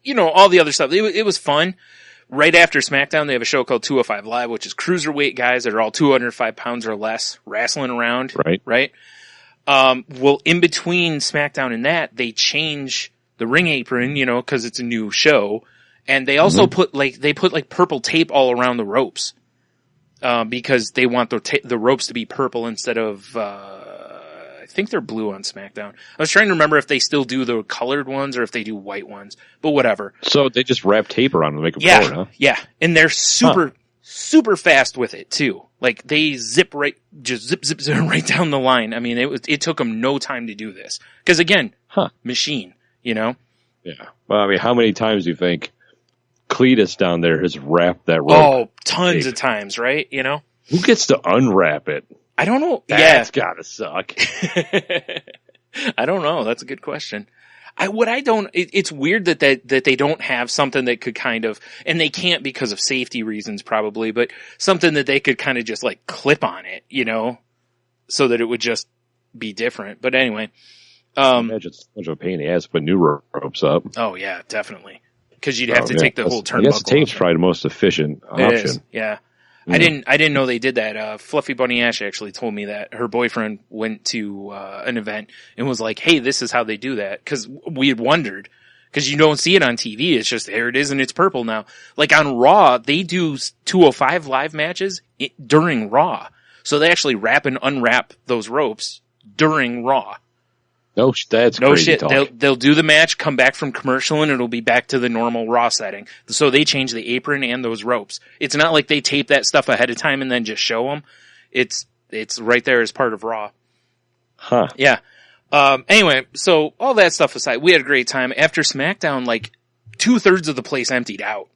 all the other stuff. It was fun. Right after SmackDown, they have a show called 205 Live, which is cruiserweight guys that are all 205 pounds or less wrestling around. Right? Well, in between SmackDown and that, they change the ring apron, because it's a new show. And they also put purple tape all around the ropes. Because they want the ropes to be purple instead of, I think they're blue on SmackDown. I was trying to remember if they still do the colored ones or if they do white ones, but whatever. So they just wrap tape around them to make them colored, huh? Yeah. And they're super fast with it too. Like they zip right down the line. I mean, it took them no time to do this. Cause again, machine, Yeah. Well, I mean, how many times do you think Cletus down there has wrapped that rope? Oh, tons of times, right? Who gets to unwrap it? I don't know. That's gotta suck. I don't know. That's a good question. It's weird that they don't have something that could kind of, and they can't because of safety reasons probably, but something that they could kind of just like clip on it, so that it would just be different. But anyway. I imagine it's much of a pain in the ass to put new ropes up. Oh yeah, definitely. Cause you'd have to take the whole turnbuckle. I guess tape's probably the most efficient option. Yeah. I didn't know they did that. Fluffy Bunny Ash actually told me that her boyfriend went to, an event and was like, hey, this is how they do that. Cause we had wondered. Cause you don't see it on TV. It's just, there it is and it's purple now. Like on Raw, they do 205 live matches during Raw. So they actually wrap and unwrap those ropes during Raw. No, that's no crazy shit. Talk. They'll do the match, come back from commercial, and it'll be back to the normal Raw setting. So they change the apron and those ropes. It's not like they tape that stuff ahead of time and then just show them. It's right there as part of Raw. Huh. Yeah. Anyway, so all that stuff aside, we had a great time. After SmackDown, like 2/3 of the place emptied out.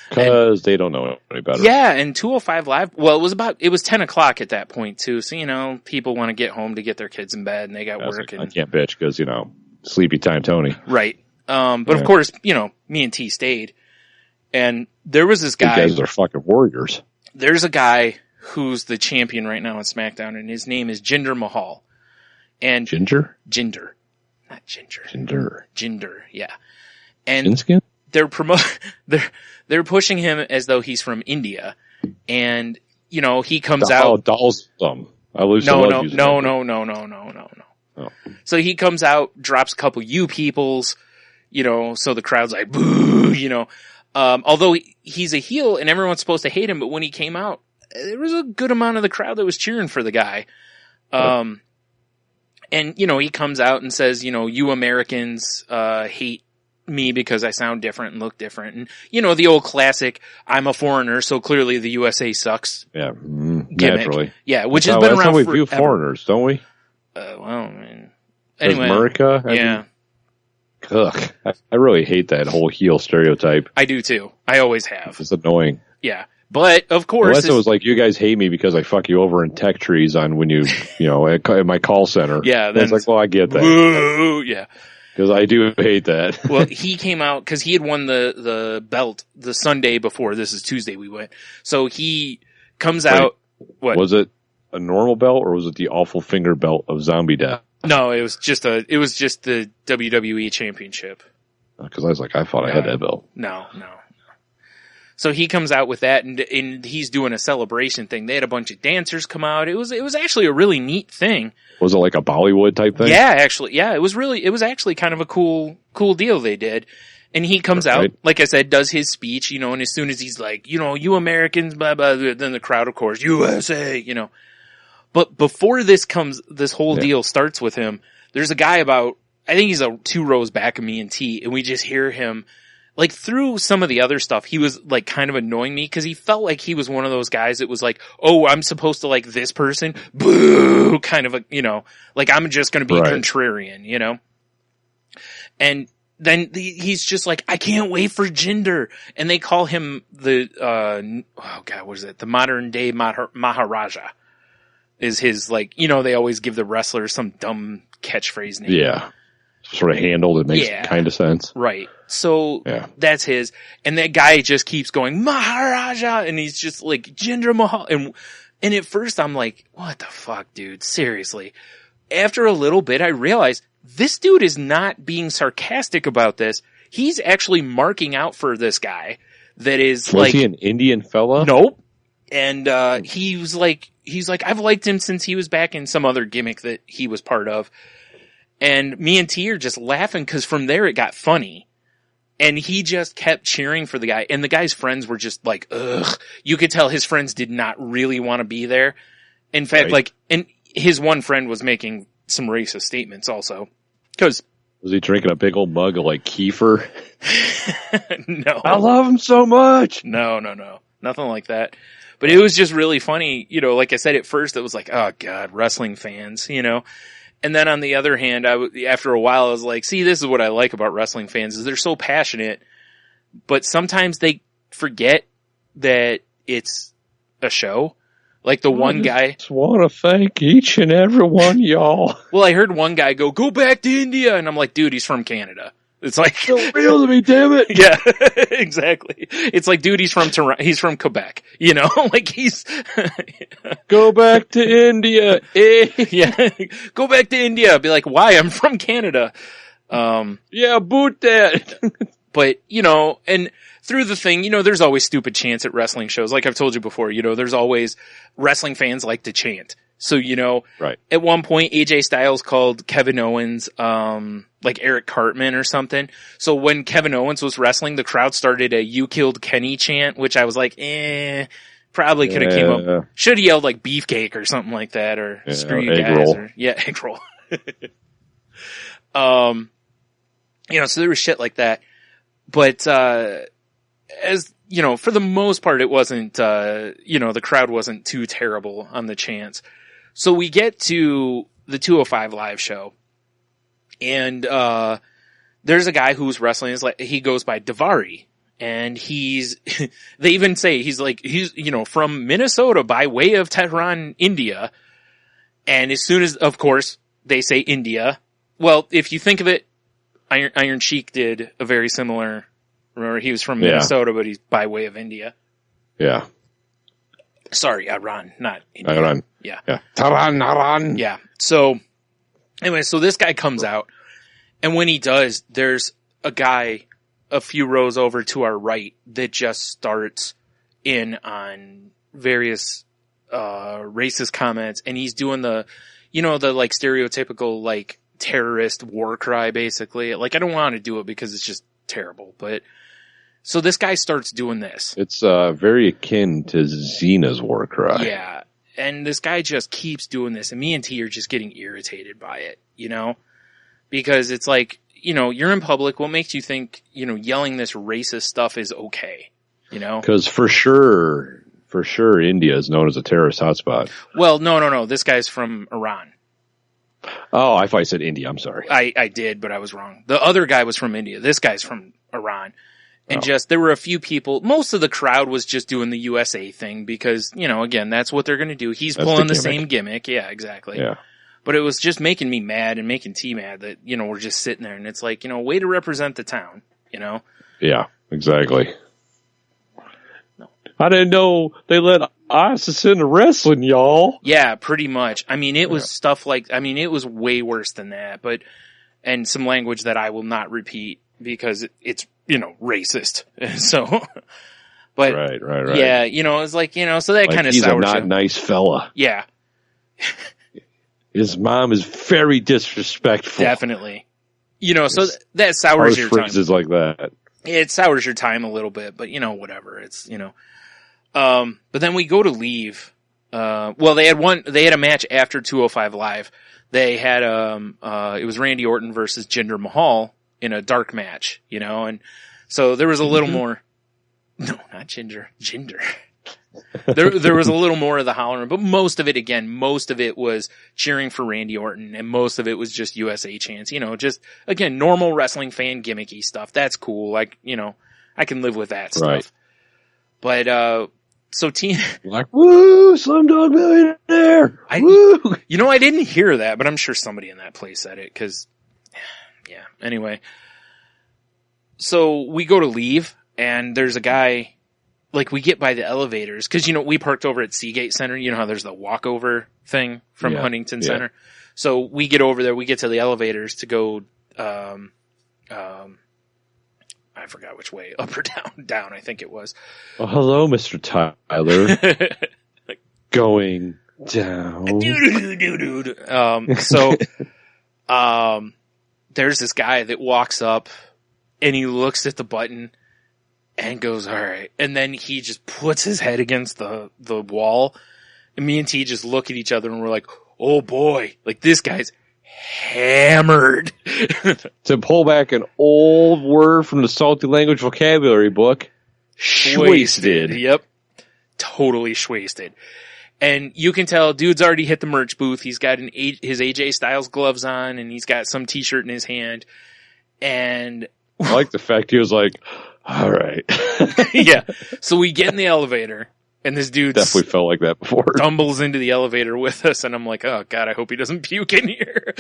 Because they don't know any better. Yeah, and 205 Live, well, it was 10 o'clock at that point too, so, people want to get home to get their kids in bed, and they got work. I can't bitch, because, sleepy time Tony. Right. But of course, me and T stayed, and there was this guy. You guys are fucking warriors. There's a guy who's the champion right now on SmackDown, and his name is Jinder Mahal. And Ginger? Jinder. Not Ginger. Jinder, yeah. And Jinskin? They're pushing him as though he's from India, and he comes out. Dolls them. No. Oh. So he comes out, drops a couple "you peoples," so the crowd's like boo, although he's a heel and everyone's supposed to hate him, but when he came out, there was a good amount of the crowd that was cheering for the guy. And he comes out and says, you Americans hate me because I sound different and look different. And, the old classic, I'm a foreigner, so clearly the USA sucks. Yeah, naturally. Yeah, which has been around forever. That's how we view foreigners, don't we? Anyway. America? I really hate that whole heel stereotype. I do too. I always have. It's annoying. Yeah. But, of course. Unless it was like, you guys hate me because I fuck you over in tech trees on when you, at my call center. Yeah. Then it's like, well, I get that. Woo, yeah. Because I do hate that. Well, he came out, because he had won the belt the Sunday before. This is Tuesday we went. So he comes out. What? Was it a normal belt, or was it the awful finger belt of zombie death? No, it was just the WWE Championship. Because I was like, I thought I had that belt. No. So he comes out with that, and he's doing a celebration thing. They had a bunch of dancers come out. It was actually a really neat thing. Was it like a Bollywood type thing? Yeah, actually, yeah. It was actually kind of a cool deal they did. And he comes out, like I said, does his speech, and as soon as he's like, you Americans, blah, blah, then the crowd, of course, USA, But before this whole deal starts with him, there's a guy I think he's 2 rows back of me and T, and we just hear him, like, through some of the other stuff, he was, like, kind of annoying me, because he felt like he was one of those guys that was like, oh, I'm supposed to like this person, boo, kind of like I'm just gonna be contrarian, And then he's just like, I can't wait for Jinder. And they call him the, what is it? The modern day Maharaja is his, like, you know, they always give the wrestler some dumb catchphrase name. Yeah. Sort of handled. It makes kind of sense. Right. So that's his. And that guy just keeps going, Maharaja. And he's just like, Jinder Mahal. And at first I'm like, what the fuck, dude? Seriously. After a little bit, I realized this dude is not being sarcastic about this. He's actually marking out for this guy that is Was he an Indian fella? Nope. And, he's like, I've liked him since he was back in some other gimmick that he was part of. And me and T are just laughing because from there it got funny. And he just kept cheering for the guy. And the guy's friends were just like, ugh. You could tell his friends did not really want to be there. In fact, and his one friend was making some racist statements also. Was he drinking a big old mug of like kefir? No. I love him so much. No. Nothing like that. But it was just really funny. You know, like I said, at first it was like, oh God, wrestling fans, you know. And then on the other hand, after a while, I was like, see, this is what I like about wrestling fans is they're so passionate, but sometimes they forget that it's a show. Like the one guy. I just want to thank each and every one, y'all. Well, I heard one guy go back to India. And I'm like, dude, he's from Canada. It's like, so real to me, damn it. Yeah, exactly. It's like, dude, he's from Quebec, you know, like he's, go back to India. Yeah. Go back to India. Be like, why? I'm from Canada. Yeah, boot that. But, you know, and through the thing, you know, there's always stupid chants at wrestling shows. Like I've told you before, you know, there's always wrestling fans like to chant. So, you know, at one point, AJ Styles called Kevin Owens, like Eric Cartman or something. So when Kevin Owens was wrestling, the crowd started a "You Killed Kenny" chant, which I was like, probably could have came up. Should have yelled like beefcake or something like that, or screw you guys. Roll. Or, egg roll. You know, so there was shit like that. But, as, you know, for the most part, it wasn't, you know, the crowd wasn't too terrible on the chants. So we get to the 205 live show and, there's a guy who's wrestling, he goes by Davari and they even say he's, you know, from Minnesota by way of Tehran, India. And as soon as, of course, they say India, well, if you think of it, Iron Sheik did a very similar, remember he was from Minnesota, but he's by way of India. Yeah. Sorry, Iran, not India. Iran. Yeah. Tehran. Yeah. So, anyway, so this guy comes out, and when he does, there's a guy a few rows over to our right that just starts in on various, racist comments, and he's doing the, you know, the like stereotypical, like, terrorist war cry, basically. Like, I don't want to do it because it's just terrible, but so this guy starts doing this. It's very akin to Xena's war cry. Yeah. And this guy just keeps doing this, and me and T are just getting irritated by it, you know? Because it's like, you know, you're in public, what makes you think, you know, yelling this racist stuff is okay, you know? Because for sure, India is known as a terrorist hotspot. Well, no, this guy's from Iran. Oh, I thought I said India. I'm sorry. I did, but I was wrong. The other guy was from India. This guy's from Iran. And there were a few people, most of the crowd was just doing the USA thing because, you know, again, that's what they're going to do. He's pulling the same gimmick. Yeah, exactly. Yeah. But it was just making me mad and making T mad that, you know, we're just sitting there and it's like, you know, way to represent the town, you know? Yeah, exactly. No. I didn't know they let ISIS into wrestling, y'all. Yeah, pretty much. I mean, it was stuff like, it was way worse than that, and some language that I will not repeat because it's, you know, racist. So, but right. Yeah, you know, it's like, you know, so that kind of sours. He's a not him. Nice fella. Yeah. His mom is very disrespectful. Definitely. You know, so that sours your time. Phrases like that. It sours your time a little bit, but you know, whatever. It's, you know, but then we go to leave. Well, they had a match after 205 Live. They had, it was Randy Orton versus Jinder Mahal in a dark match, you know, and so there was a little more, no, not Jinder. There was a little more of the hollering, but most of it was cheering for Randy Orton, and most of it was just USA chants. Just, again, normal wrestling fan gimmicky stuff. That's cool. Like, I can live with that stuff. Right. But, so team, like, woo, Slumdog Millionaire! Woo! I didn't hear that, but I'm sure somebody in that place said it, cause, yeah, anyway. So we go to leave, and there's a guy, like, we get by the elevators, cause, we parked over at Seagate Center. You know how there's the walkover thing from Huntington Center? So we get over there, we get to the elevators to go, I forgot which way, up or down. Down, I think it was. Well, hello, Mr. Tyler. Going down. So, there's this guy that walks up and he looks at the button and goes, all right. And then he just puts his head against the wall. And me and T just look at each other and we're like, oh boy, like this guy's hammered. To pull back an old word from the Salty Language vocabulary book, schwasted. Yep. Totally schwasted. And you can tell dude's already hit the merch booth. He's got his AJ Styles gloves on and he's got some t-shirt in his hand. And I like the fact he was like, all right. Yeah. So we get in the elevator. And this dude definitely felt like that before. Stumbles into the elevator with us, and I'm like, "Oh God, I hope he doesn't puke in here,"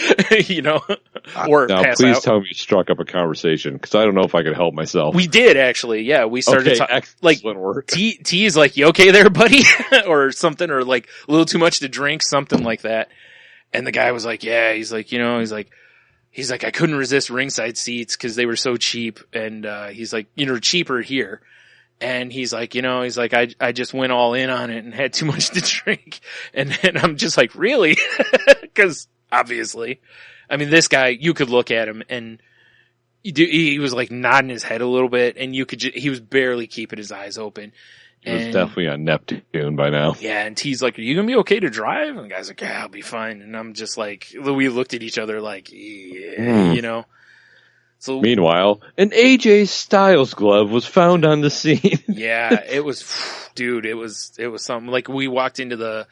or now, pass please out. tell me you struck up a conversation because I don't know if I could help myself. We did actually, yeah. We started excellent work. T is like, "You okay there, buddy?" or something, or like a little too much to drink, something like that. And the guy was like, "Yeah," he's like, he's like, I couldn't resist ringside seats because they were so cheap, and he's like, cheaper here. And he's like, I just went all in on it and had too much to drink. And I'm just like, really? Cause obviously, I mean, this guy, you could look at him and he was like nodding his head a little bit and he was barely keeping his eyes open. He was definitely on Neptune by now. Yeah. And T's like, are you going to be okay to drive? And the guy's like, yeah, I'll be fine. And I'm just like, we looked at each other like, yeah, So, meanwhile, an AJ Styles glove was found on the scene. Yeah, it was, dude, it was something. Like, we walked into the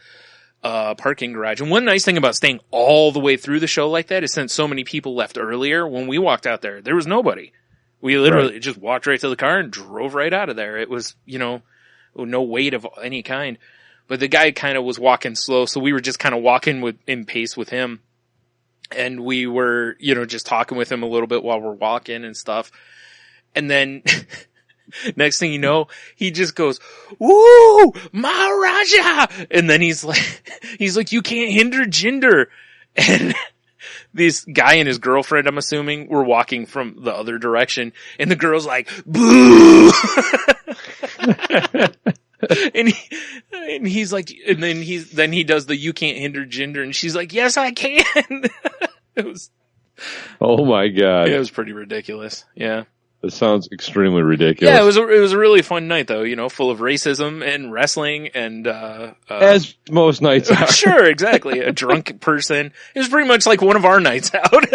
parking garage. And one nice thing about staying all the way through the show like that is since so many people left earlier, when we walked out there was nobody. We literally just walked right to the car and drove right out of there. It was, no wait of any kind. But the guy kind of was walking slow, so we were just kind of walking in pace with him. And we were, just talking with him a little bit while we're walking and stuff. And then next thing you know, he just goes, "Woo, Maharaja!" And then he's like, "You can't hinder Jinder." And this guy and his girlfriend, I'm assuming, were walking from the other direction. And the girl's like, "Boo!" And he's like, and then he does the "You can't hinder Jinder," and she's like, "Yes, I can." It was, oh my God. It was pretty ridiculous. Yeah. It sounds extremely ridiculous. Yeah, it was a really fun night though, full of racism and wrestling and, as most nights are. Sure, exactly. A drunk person. It was pretty much like one of our nights out.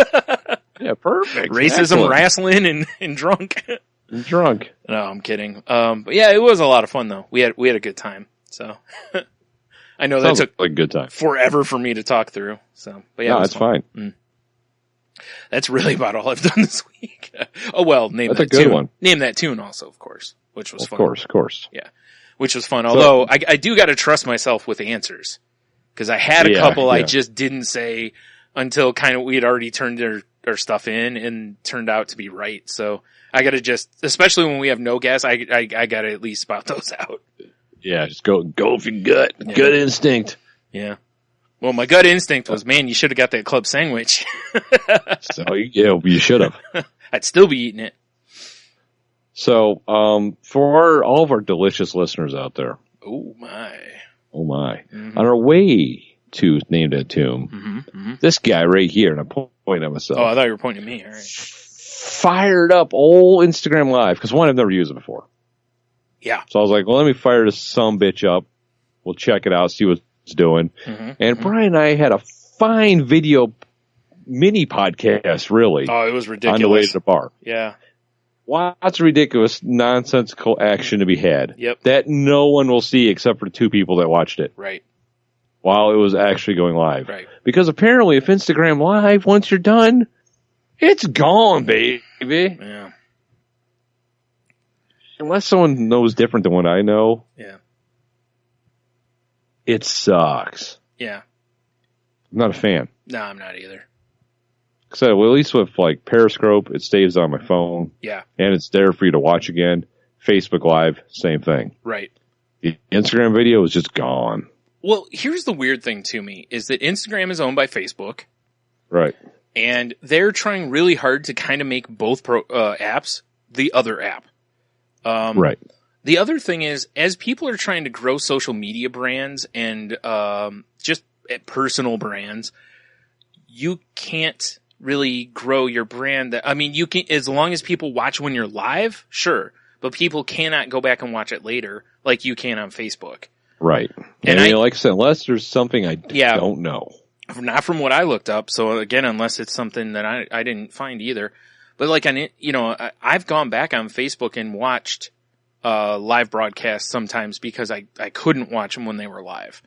Yeah, perfect. Racism, excellent. wrestling, and drunk. Drunk. No, I'm kidding. But yeah, it was a lot of fun though. We had a good time. So I know sounds that took like a good time. Forever for me to talk through. So, but yeah, no, that's fine. That's really about all I've done this week. Oh well, that's a good one. Name that tune also, of course, which was fun. Of course. Yeah, which was fun. Although I do got to trust myself with answers because I had a couple I just didn't say until kind of we had already turned our stuff in and turned out to be right. So I got to especially when we have no guests, I got to at least spot those out. Yeah, just go with your gut. Yeah. Gut instinct. Yeah. Well, my gut instinct was, man, you should have got that club sandwich. So, yeah, you should have. I'd still be eating it. So, for all of our delicious listeners out there. Oh, my. Mm-hmm. On our way to Name That Tune, this guy right here, and I'm pointing at myself. Oh, I thought you were pointing at me. All right. Fired up old Instagram Live, because one, I've never used it before. Yeah. So I was like, well, let me fire this sumbitch up. We'll check it out, see what it's doing. And Brian and I had a fine video mini podcast, really. Oh, it was ridiculous. On the way to the bar. Yeah. lots of ridiculous, nonsensical action to be had. Yep. That no one will see except for the 2 people that watched it. Right. While it was actually going live. Right. Because apparently if Instagram Live, once you're done, it's gone, baby. Yeah. Unless someone knows different than what I know, Yeah. it sucks. Yeah. I'm not a fan. No, I'm not either. So well, at least with like Periscope, it stays on my phone. Yeah. And it's there for you to watch again. Facebook Live, same thing. Right. The Instagram video is just gone. Well, here's the weird thing to me is that Instagram is owned by Facebook. Right. And they're trying really hard to kind of make both apps the other app. Right. The other thing is, as people are trying to grow social media brands and just personal brands, you can't really grow your brand. I mean, you can, as long as people watch when you're live, sure, but people cannot go back and watch it later like you can on Facebook. Right. And like I said, unless there's something I don't know. Not from what I looked up. So again, unless it's something that I didn't find either. But like I've gone back on Facebook and watched live broadcasts sometimes because I couldn't watch them when they were live.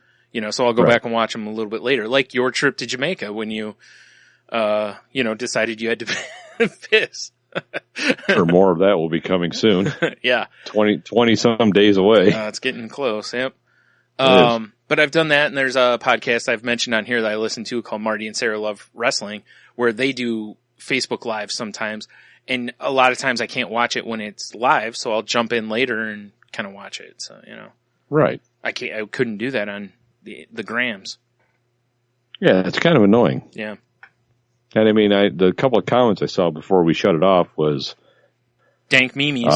So I'll go back and watch them a little bit later. Like your trip to Jamaica when you decided you had to piss. Or more of that will be coming soon. Yeah. 20 some days away. It's getting close. Yep. But I've done that, and there's a podcast I've mentioned on here that I listen to called Marty and Sarah Love Wrestling, where they do Facebook Live sometimes, and a lot of times I can't watch it when it's live, so I'll jump in later and kind of watch it. So right. I couldn't do that on the Grams. Yeah, it's kind of annoying. Yeah. And I mean, the couple of comments I saw before we shut it off was dank memes.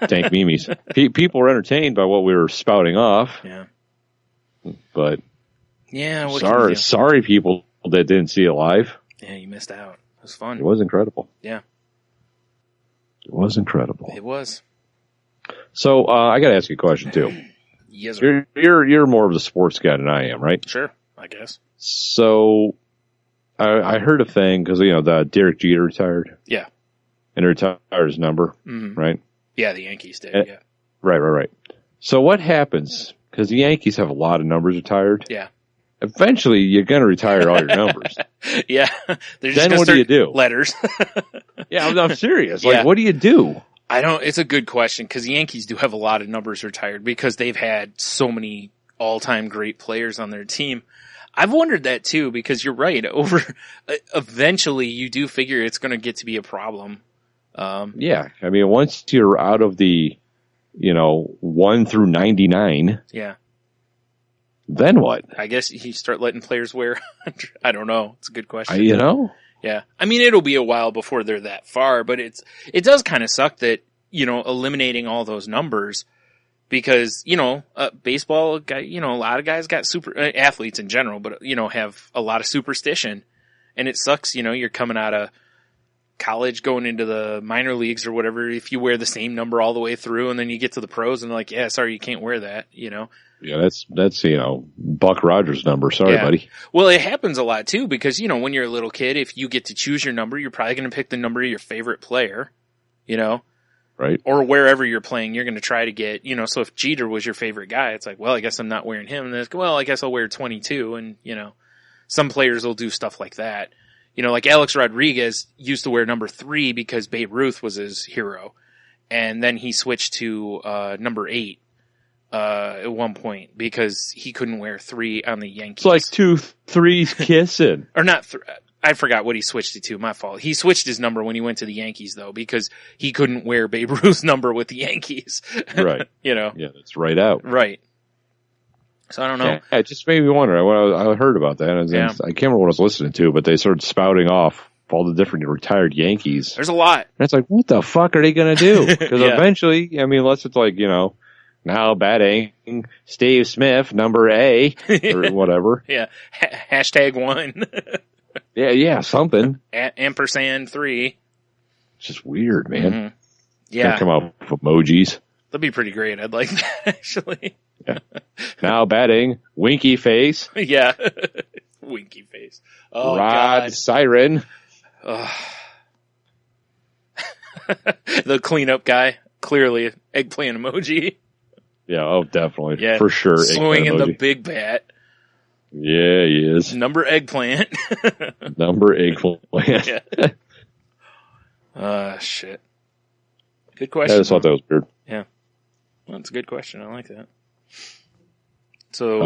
Dank memes. People were entertained by what we were spouting off. Yeah. But yeah, sorry people that didn't see it live. Yeah, you missed out. It was fun. It was incredible. Yeah. It was incredible. It was. So I got to ask you a question too. Yes, sir. You're more of the sports guy than I am, right? Sure, I guess. So I heard a thing because the Derek Jeter retired. Yeah. And he retired his number, right? Yeah, the Yankees did. Yeah. Right. So what happens? Because the Yankees have a lot of numbers retired. Yeah. Eventually, you're going to retire all your numbers. Yeah. Then what do you do? Letters. Yeah, I'm serious. Like, what do you do? It's a good question because the Yankees do have a lot of numbers retired because they've had so many all-time great players on their team. I've wondered that too because you're right. Eventually, you do figure it's going to get to be a problem. Yeah. I mean, once you're out of the 1 through 99. Yeah. Then what? I guess you start letting players wear 100. I don't know. It's a good question. Yeah. I mean, it'll be a while before they're that far, but it does kind of suck that, eliminating all those numbers because, baseball, a lot of guys got athletes in general, but, have a lot of superstition and it sucks, you're coming out of college going into the minor leagues or whatever if you wear the same number all the way through and then you get to the pros and they're like, yeah, sorry, you can't wear that, Yeah, that's Buck Rogers' number. Sorry, buddy. Well, it happens a lot too because, when you're a little kid, if you get to choose your number, you're probably going to pick the number of your favorite player, Right. Or wherever you're playing, you're going to try to get, so if Jeter was your favorite guy, it's like, well, I guess I'm not wearing him. And then it's, well, I guess I'll wear 22 and, some players will do stuff like that. Like Alex Rodriguez used to wear number 3 because Babe Ruth was his hero. And then he switched to number 8 at one point because he couldn't wear 3 on the Yankees. It's like 2 3s kissing. Or not, I forgot what he switched it to, my fault. He switched his number when he went to the Yankees though because he couldn't wear Babe Ruth's number with the Yankees. Right. Yeah, that's right out. Right. So I don't know. Yeah, it just made me wonder. I heard about that. And I can't remember what I was listening to, but they started spouting off all the different retired Yankees. There's a lot. And it's like, what the fuck are they going to do? Because eventually, unless it's like, now batting Steve Smith, number A, or whatever. Yeah. #1. Yeah, something. Ampersand 3. It's just weird, man. Mm-hmm. Yeah. Come out with emojis. That'd be pretty great. I'd like that, actually. Yeah. Now batting, winky face. Yeah. Winky face. Oh, Rod God. Siren. The cleanup guy, clearly eggplant emoji. Yeah, oh, definitely. Yeah, For sure. swinging the big bat. Yeah, he is. Number eggplant. Number eggplant. Yeah. Shit. Good question. I just thought that was weird. Yeah. Well, that's a good question. I like that. So,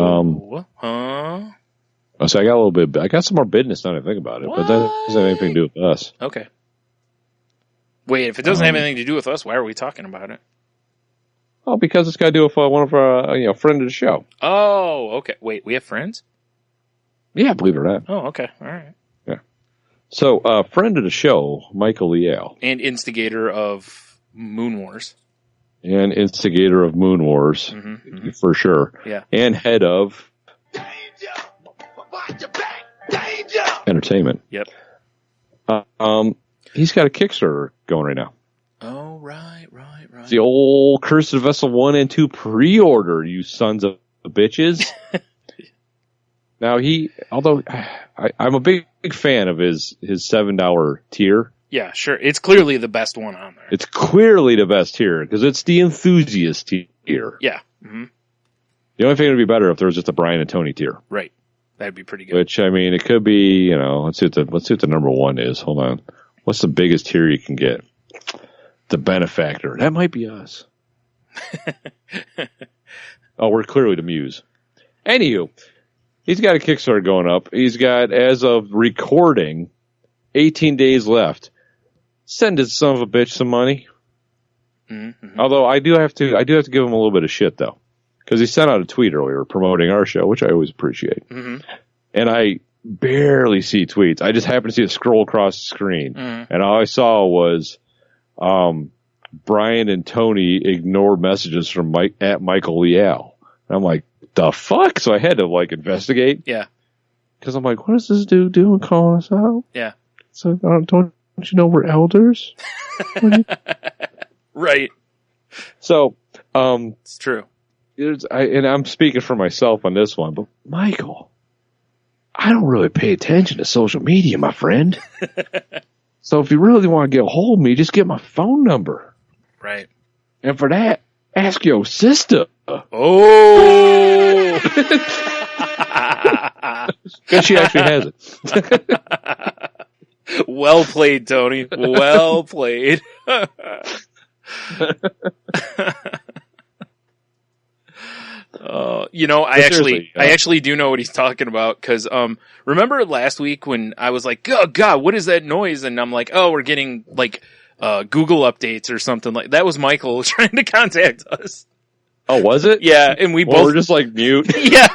So I got a little bit. I got some more business now that I think about it, but that doesn't have anything to do with us. Okay. Wait, if it doesn't have anything to do with us, why are we talking about it? Oh, because it's got to do with one of our, friend of the show. Oh, okay. Wait, we have friends? Yeah, believe it or not. Oh, okay. All right. Yeah. So, friend of the show, Michael Leal. And instigator of Moon Wars. And instigator of Moon Wars, for sure. Yeah. And head of Entertainment. Yep. He's got a Kickstarter going right now. Oh, right. It's the old Cursed Vessel 1 and 2 pre-order, you sons of bitches. Now although I'm a big fan of his $7 tier. Yeah, sure. It's clearly the best one on there. It's clearly the best tier because it's the enthusiast tier. Yeah. Mm-hmm. The only thing would be better if there was just a Brian and Tony tier. Right. That'd be pretty good. Which, I mean, it could be, let's see what the number one is. Hold on. What's the biggest tier you can get? The Benefactor. That might be us. Oh, we're clearly the Muse. Anywho, he's got a Kickstarter going up. He's got, as of recording, 18 days left. Send this son of a bitch some money. Mm-hmm. Although I do have to give him a little bit of shit though, because he sent out a tweet earlier promoting our show, which I always appreciate. Mm-hmm. And I barely see tweets. I just happen to see it scroll across the screen, and all I saw was Brian and Tony ignore messages from Michael Leal. And I'm like, the fuck? So I had to investigate. Yeah. Because I'm like, what is this dude doing calling us out? Yeah. So don't you know we're elders? Right. So, it's true. And I'm speaking for myself on this one, but Michael, I don't really pay attention to social media, my friend. So if you really want to get a hold of me, just get my phone number. Right. And for that, ask your sister. Oh! Because she actually has it. Well played, Tony. Well played. I actually do know what he's talking about because remember last week when I was like, oh God, what is that noise? And I'm like, oh, we're getting Google updates or something like that. Was Michael trying to contact us. Oh, was it? Yeah, and we both were just mute. Yeah.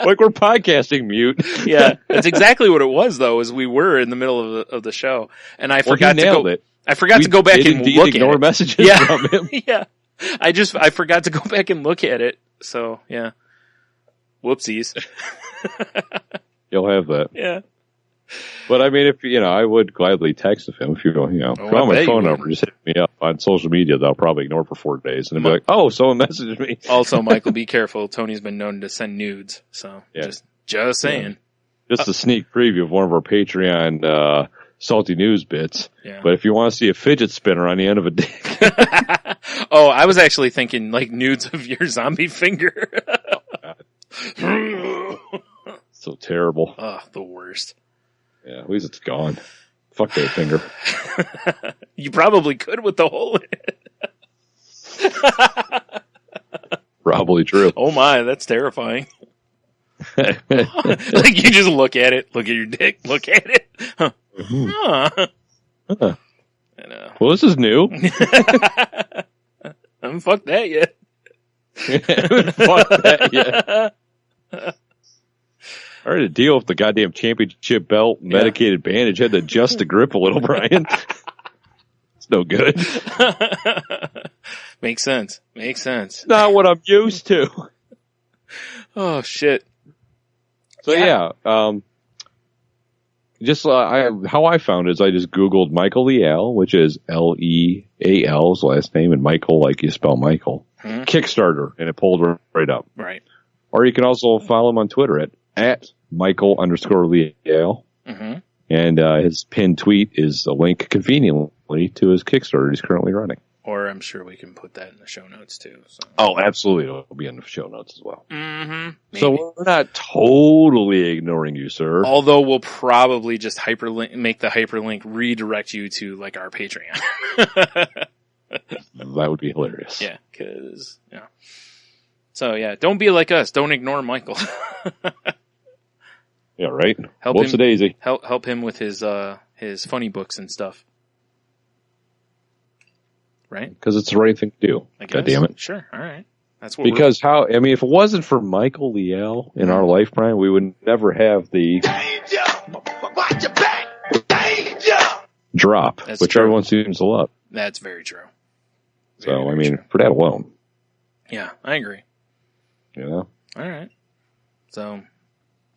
We're podcasting mute. Yeah, that's exactly what it was though, as we were in the middle of the show. And I forgot to go. It. I forgot to go back and look at it. Messages from him. Yeah. I forgot to go back and look at it. So, yeah. Whoopsies. You'll have that. Yeah. But I mean, if I would gladly text him if you call my phone number, just hit me up on social media that I'll probably ignore for 4 days, and then be like, "Oh, someone messaged me." Also, Michael, be careful. Tony's been known to send nudes, so just saying. Yeah. Just a sneak preview of one of our Patreon salty news bits. Yeah. But if you want to see a fidget spinner on the end of a dick, oh, I was actually thinking nudes of your zombie finger. So terrible. Oh, the worst. Yeah, at least it's gone. Fuck that finger. You probably could with the hole in it. Probably true. Oh my, that's terrifying. You just look at it, look at your dick, look at it. Huh. Huh. Huh. I know. Well, this is new. I haven't fucked that yet. Fuck that yet. I already deal with the goddamn championship belt, medicated bandage. Had to adjust the grip a little, Brian. It's no good. Makes sense. Not what I'm used to. Oh shit. So how I found it is I just Googled Michael Leal, which is Leal's last name, and Michael like you spell Michael. Kickstarter, and it pulled right up. Right. Or you can also follow him on Twitter at Michael_Leal. And his pinned tweet is a link conveniently to his Kickstarter he's currently running. Or I'm sure we can put that in the show notes too. So. Oh, absolutely. It'll be in the show notes as well. Mm-hmm. So we're not totally ignoring you, sir. Although we'll probably just make the hyperlink redirect you to like our Patreon. That would be hilarious. Yeah, because So yeah, don't be like us. Don't ignore Michael. Yeah, right. Help Whoops him. a daisy. Help him with his funny books and stuff. Right? Because it's the right thing to do. I guess. God damn it. Sure. All right. That's what. Because if it wasn't for Michael Liel in our life, Brian, we would never have the Watch your back! Danger! drop, That's which true. everyone seems to love. That's very true. So, I mean, for that alone, Yeah, I agree. you know. All right. So,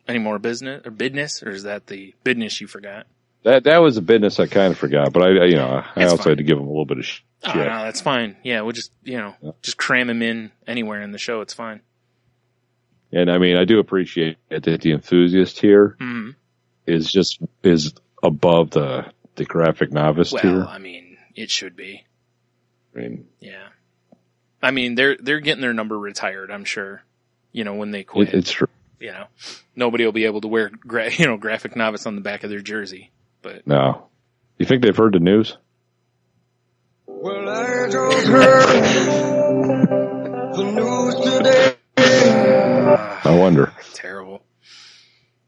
any more business, or is that the business you forgot? That was a business I kind of forgot, but I It's also fine. had to give him a little bit of shit. Oh, no, that's fine. Yeah, we'll just, just cram him in anywhere in the show. It's fine. And I mean, I do appreciate that the enthusiast here Mm-hmm. is above the graphic novice Well, tier. I mean, it should be. I mean, Yeah. I mean, they're getting their number retired, I'm sure. When they quit. it's true. Nobody will be able to wear, graphic novice on the back of their jersey. But No. You think they've heard the news? Well, I just heard the news today. I wonder. terrible.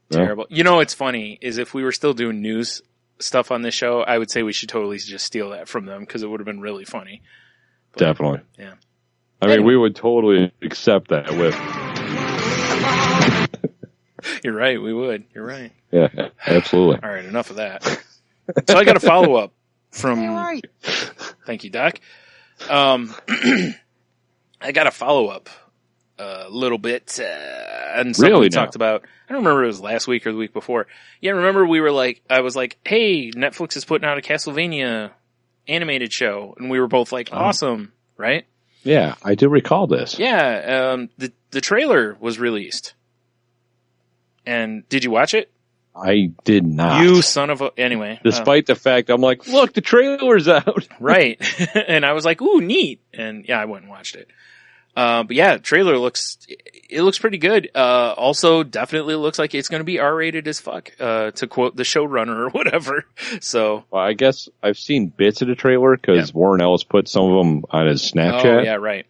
Yeah. Terrible. You know what's funny is if we were still doing news stuff on this show, I would say we should totally just steal that from them because it would have been really funny. But, Definitely. Yeah. I mean, we would totally accept that with. You're right. We would. You're right. Yeah, absolutely. All right. Enough of that. So I got a follow up from. Thank you, Doc. I got a follow up a little bit on something Really we now? talked about. I don't remember if it was last week or the week before. Yeah, remember I was like, hey, Netflix is putting out a Castlevania animated show, and we were both like, awesome, right? Yeah, I do recall this. Yeah, the trailer was released. And did you watch it? I did not. You son of a... Anyway. Despite the fact I'm like, look, the trailer's out. Right. And I was like, ooh, neat. And yeah, I went and watched it. But yeah, trailer looks pretty good. Also definitely looks like it's going to be R-rated as fuck, to quote the showrunner or whatever. So. Well, I guess I've seen bits of the trailer because Warren Ellis put some of them on his Snapchat. Oh, yeah, right.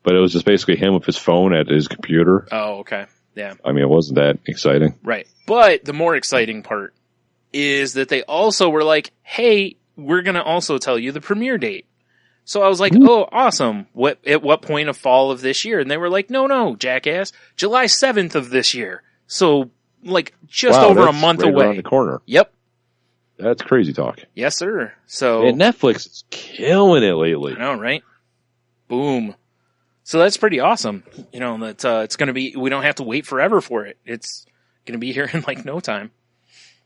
But it was just basically him with his phone at his computer. Oh, okay. Yeah. I mean, it wasn't that exciting. Right. But the more exciting part is that they also were like, hey, we're going to also tell you the premiere date. So I was like, oh, awesome. At what point of fall of this year? And they were like, no, jackass. July 7th of this year. So, like, just over a month right away. around the corner. Yep. That's crazy talk. Yes, sir. So. And Netflix is killing it lately. I know, right? Boom. So that's pretty awesome. That it's going to be, we don't have to wait forever for it. It's going to be here in like no time.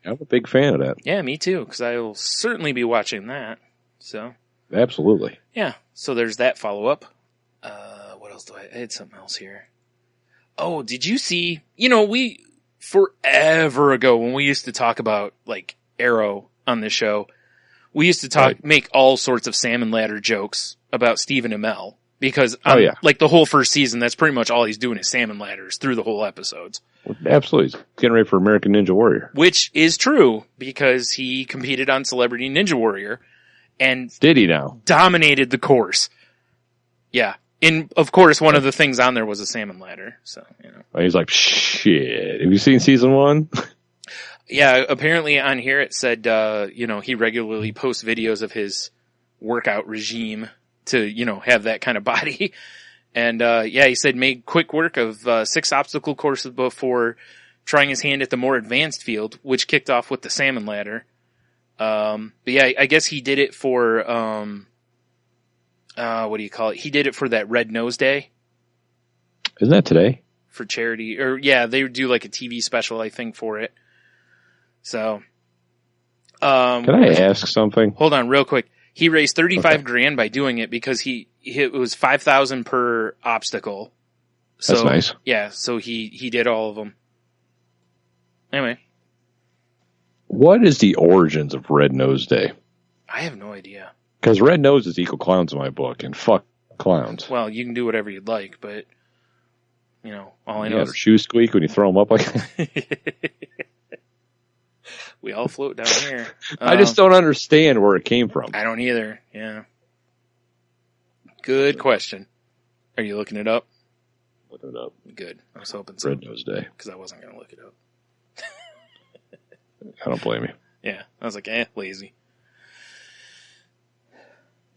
I'm a big fan of that. Yeah, me too, because I will certainly be watching that. So. Absolutely. Yeah, so there's that follow-up. What else I had something else here. Oh, did you see, we, forever ago, when we used to talk about, like, Arrow on this show, we used to make all sorts of salmon ladder jokes about Stephen Amell. Because, like, the whole first season, that's pretty much all he's doing is salmon ladders through the whole episodes. Absolutely. He's getting ready for American Ninja Warrior. Which is true, because he competed on Celebrity Ninja Warrior. And did he now? Dominated the course. Yeah. And of course, one of the things on there was a salmon ladder. So, He's like, shit. Have you seen season 1? Yeah, apparently on here it said, he regularly posts videos of his workout regime to, have that kind of body. And, he said made quick work of 6 obstacle courses before trying his hand at the more advanced field, which kicked off with the salmon ladder. But yeah, I guess he did it for, what do you call it? He did it for that Red Nose Day. Isn't that today? For charity. Or yeah, they do like a TV special, I think, for it. So. Can I ask something? Hold on real quick. He raised $35,000 by doing it because it was $5,000 per obstacle. So, that's nice. Yeah, so he did all of them. Anyway. What is the origins of Red Nose Day? I have no idea. Because red noses equal clowns in my book, and fuck clowns. Well, you can do whatever you'd like, but, you know, all I know Yeah, is... their shoes squeak when you throw them up like that. We all float down here. I just don't understand where it came from. I don't either, yeah. Good question. Are you looking it up? Look it up. Good. I was hoping so. Red Nose Day. Because I wasn't going to look it up. I don't blame you. Yeah. I was like, lazy.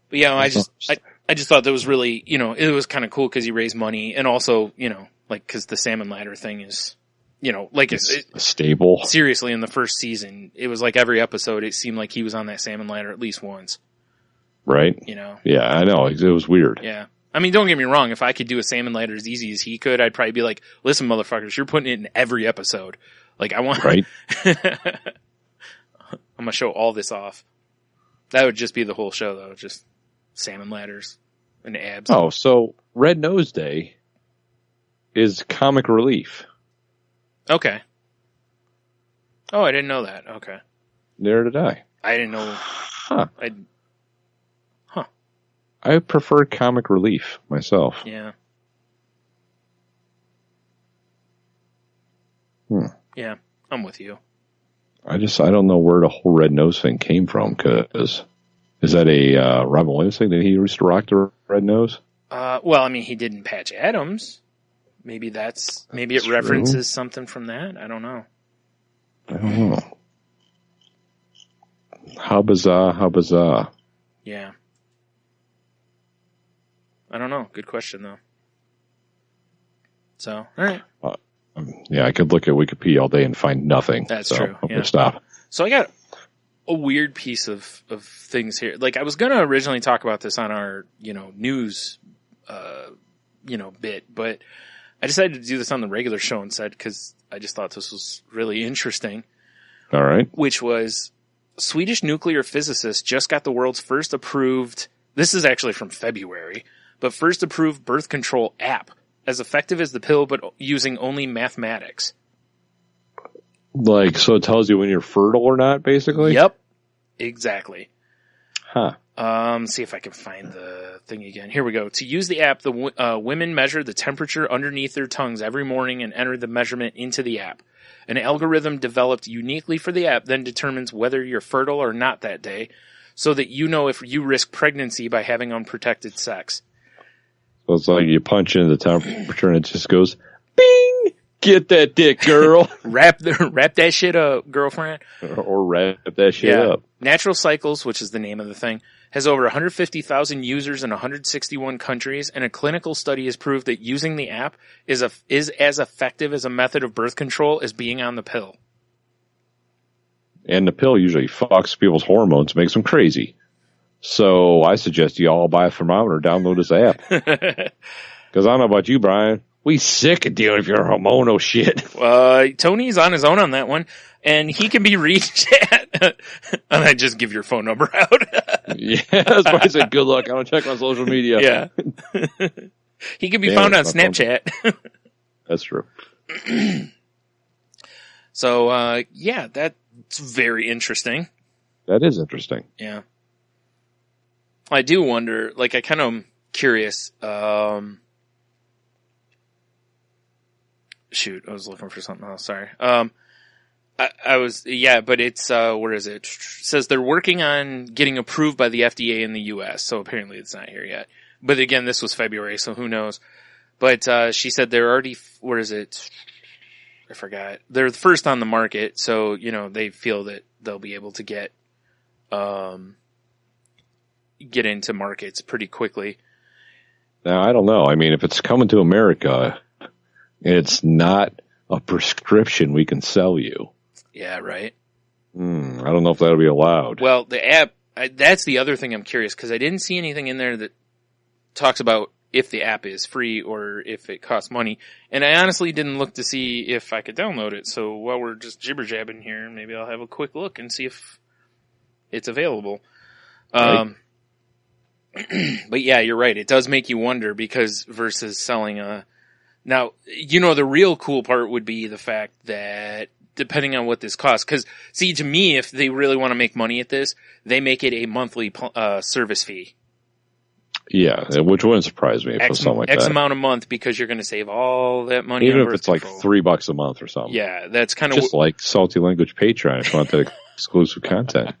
But yeah, I just thought that was really, you know, it was kind of cool because he raised money, and also, you know, like, because the salmon ladder thing is, you know, like it's stable. Seriously, in the first season, it was like every episode, it seemed like he was on that salmon ladder at least once. Right? You know? Yeah, I know. It was weird. Yeah. I mean, don't get me wrong. If I could do a salmon ladder as easy as he could, I'd probably be like, listen, motherfuckers, you're putting it in every episode. Like, I want... Right? I'm going to show all this off. That would just be the whole show, though. Just salmon ladders and abs. Oh, so Red Nose Day is comic relief. Okay. Oh, I didn't know that. Okay. There did I. I didn't know. Huh. Huh. I prefer comic relief myself. Yeah. Yeah, I'm with you. I don't know where the whole red nose thing came from, because is that a Robin Williams thing? Did he used to rock the red nose? Well, I mean, he did in Patch Adams. Maybe maybe it references something from that. I don't know. How bizarre. Yeah. I don't know. Good question, though. So, all right. Yeah, I could look at Wikipedia all day and find nothing. That's so true. I'm gonna stop. So I got a weird piece of things here. Like, I was going to originally talk about this on our, you know, news, bit, but I decided to do this on the regular show instead because I just thought this was really interesting. All right. Which was Swedish nuclear physicists just got the world's first approved, this is actually from February, but first approved birth control app. As effective as the pill, but using only mathematics. Like, so it tells you when you're fertile or not, basically? Yep. Exactly. Huh. See if I can find the thing again. Here we go. To use the app, the women measure the temperature underneath their tongues every morning and enter the measurement into the app. An algorithm developed uniquely for the app then determines whether you're fertile or not that day, so that you know if you risk pregnancy by having unprotected sex. So it's like you punch in the temperature and it just goes, bing! Get that dick, girl. Wrap that shit up, girlfriend. Or wrap that shit up. Natural Cycles, which is the name of the thing, has over 150,000 users in 161 countries, and a clinical study has proved that using the app is as effective as a method of birth control as being on the pill. And the pill usually fucks people's hormones, makes them crazy. So I suggest you all buy a thermometer, download this app. Because I don't know about you, Brian. We sick of dealing with your hormonal shit. Tony's on his own on that one, and he can be reached at, and I just give your phone number out. Yeah, that's why I said good luck. I don't check my social media. Yeah. He can be found on Snapchat. That's true. So, yeah, that's very interesting. That is interesting. Yeah. I do wonder, like, I kind of am curious. Shoot, I was looking for something else. Sorry. I was, but it's, where is it? It says they're working on getting approved by the FDA in the U.S., so apparently it's not here yet. But again, this was February, so who knows. But, she said they're already, where is it? I forgot. They're first on the market, so, you know, they feel that they'll be able to get into markets pretty quickly. Now, I don't know. I mean, if it's coming to America, it's not a prescription we can sell you. Yeah, right. I don't know if that'll be allowed. Well, the app, that's the other thing I'm curious, because I didn't see anything in there that talks about if the app is free or if it costs money. And I honestly didn't look to see if I could download it. So while we're just jibber-jabbing here, maybe I'll have a quick look and see if it's available. Right. But yeah, you're right. It does make you wonder, because versus selling now, you know, the real cool part would be the fact that depending on what this costs. Because, see, to me, if they really want to make money at this, they make it a monthly service fee. Yeah, which wouldn't surprise me if it was something like X that. amount a month, because you're going to save all that money. Even on if birth it's like control. $3 a month or something. Yeah, that's kind of just like Salty Language Patreon if you want that exclusive content.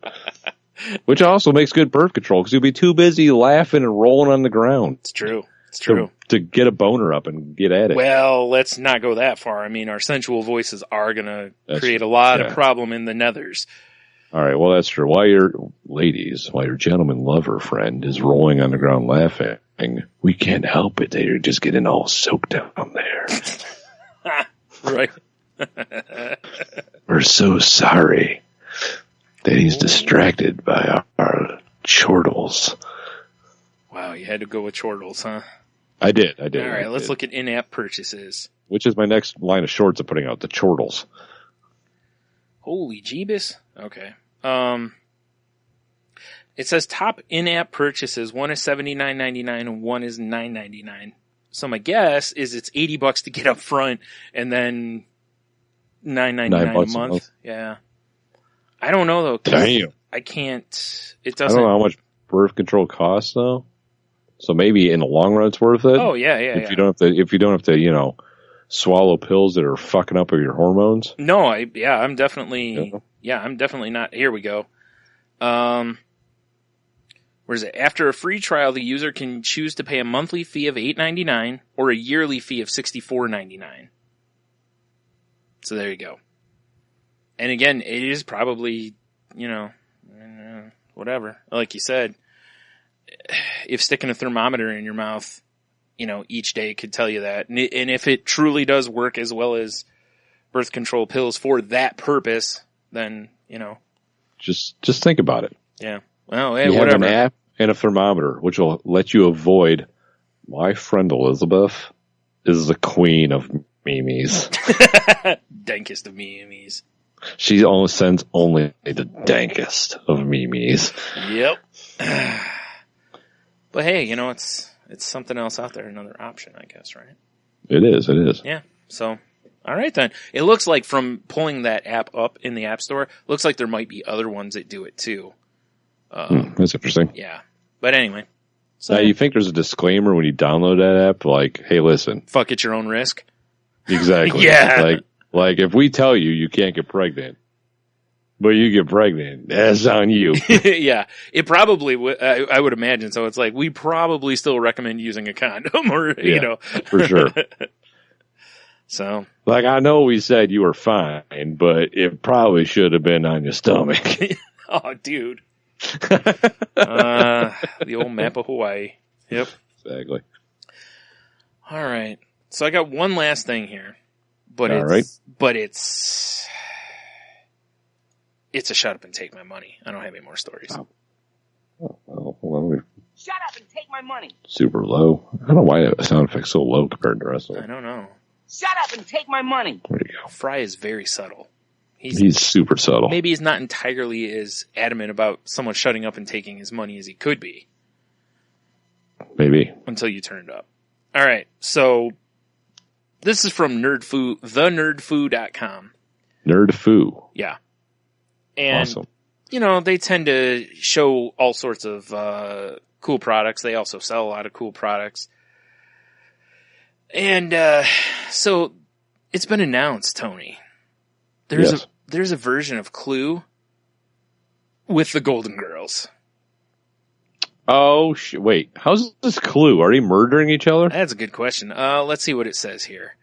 Which also makes good birth control because you'll be too busy laughing and rolling on the ground. It's true. It's true. To get a boner up and get at it. Well, let's not go that far. I mean, our sensual voices are going to create a lot of problem in the nethers. All right, well, that's true. While your gentleman lover friend is rolling on the ground laughing, we can't help it. They're just getting all soaked down there. Right. We're so sorry that he's distracted by our chortles. Wow, you had to go with chortles, huh? I did. All right, let's look at in-app purchases. Which is my next line of shorts I'm putting out, the chortles. Holy Jeebus. Okay. It says top in-app purchases. One is $79.99 and one is $9.99. So my guess is it's $80 to get up front and then $9.99 a month. Yeah. I don't know though. Damn. I can't. It I doesn't. don't know how much birth control costs though. So maybe in the long run it's worth it. Oh yeah. If you don't have to, swallow pills that are fucking up with your hormones. No, I'm definitely not. Here we go. Where is it? After a free trial, the user can choose to pay a monthly fee of $8.99 or a yearly fee of $64.99. So there you go. And again, it is probably, whatever. Like you said, if sticking a thermometer in your mouth, each day could tell you that. And if it truly does work as well as birth control pills for that purpose, then, Just think about it. Yeah. Well, hey, you whatever. have an app and a thermometer, which will let you avoid. My friend Elizabeth is the queen of memes. Dankest of memes. She only sends only the dankest of memes. Yep. But hey, it's something else out there, another option, I guess, right? It is. Yeah. So, all right then. It looks like from pulling that app up in the App Store, looks like there might be other ones that do it too. That's interesting. Yeah. But anyway. So Now, you think there's a disclaimer when you download that app, like, hey, listen. Fuck at your own risk. Exactly. Yeah. Like if we tell you can't get pregnant, but you get pregnant, that's on you. Yeah. It probably would, I would imagine. So it's like, we probably still recommend using a condom or, For sure. So. Like, I know we said you were fine, but it probably should have been on your stomach. Oh, dude. The old map of Hawaii. Yep. Exactly. All right. So I got one last thing here, but it's a shut up and take my money. I don't have any more stories. Oh, well, hold on. Shut up and take my money. Super low. I don't know why that sound effect's so low compared to the rest of I them. don't know. Shut up and take my money. There you go. Fry is very subtle. He's super subtle. Maybe he's not entirely as adamant about someone shutting up and taking his money as he could be. Maybe. Until you turned up. All right. So this is from thenerdfoo.com. Nerdfoo. Yeah. And, awesome. They tend to show all sorts of cool products. They also sell a lot of cool products. And so it's been announced, Tony. There's a version of Clue with the Golden Girls. Oh, wait. How's this Clue? Are they murdering each other? That's a good question. Let's see what it says here.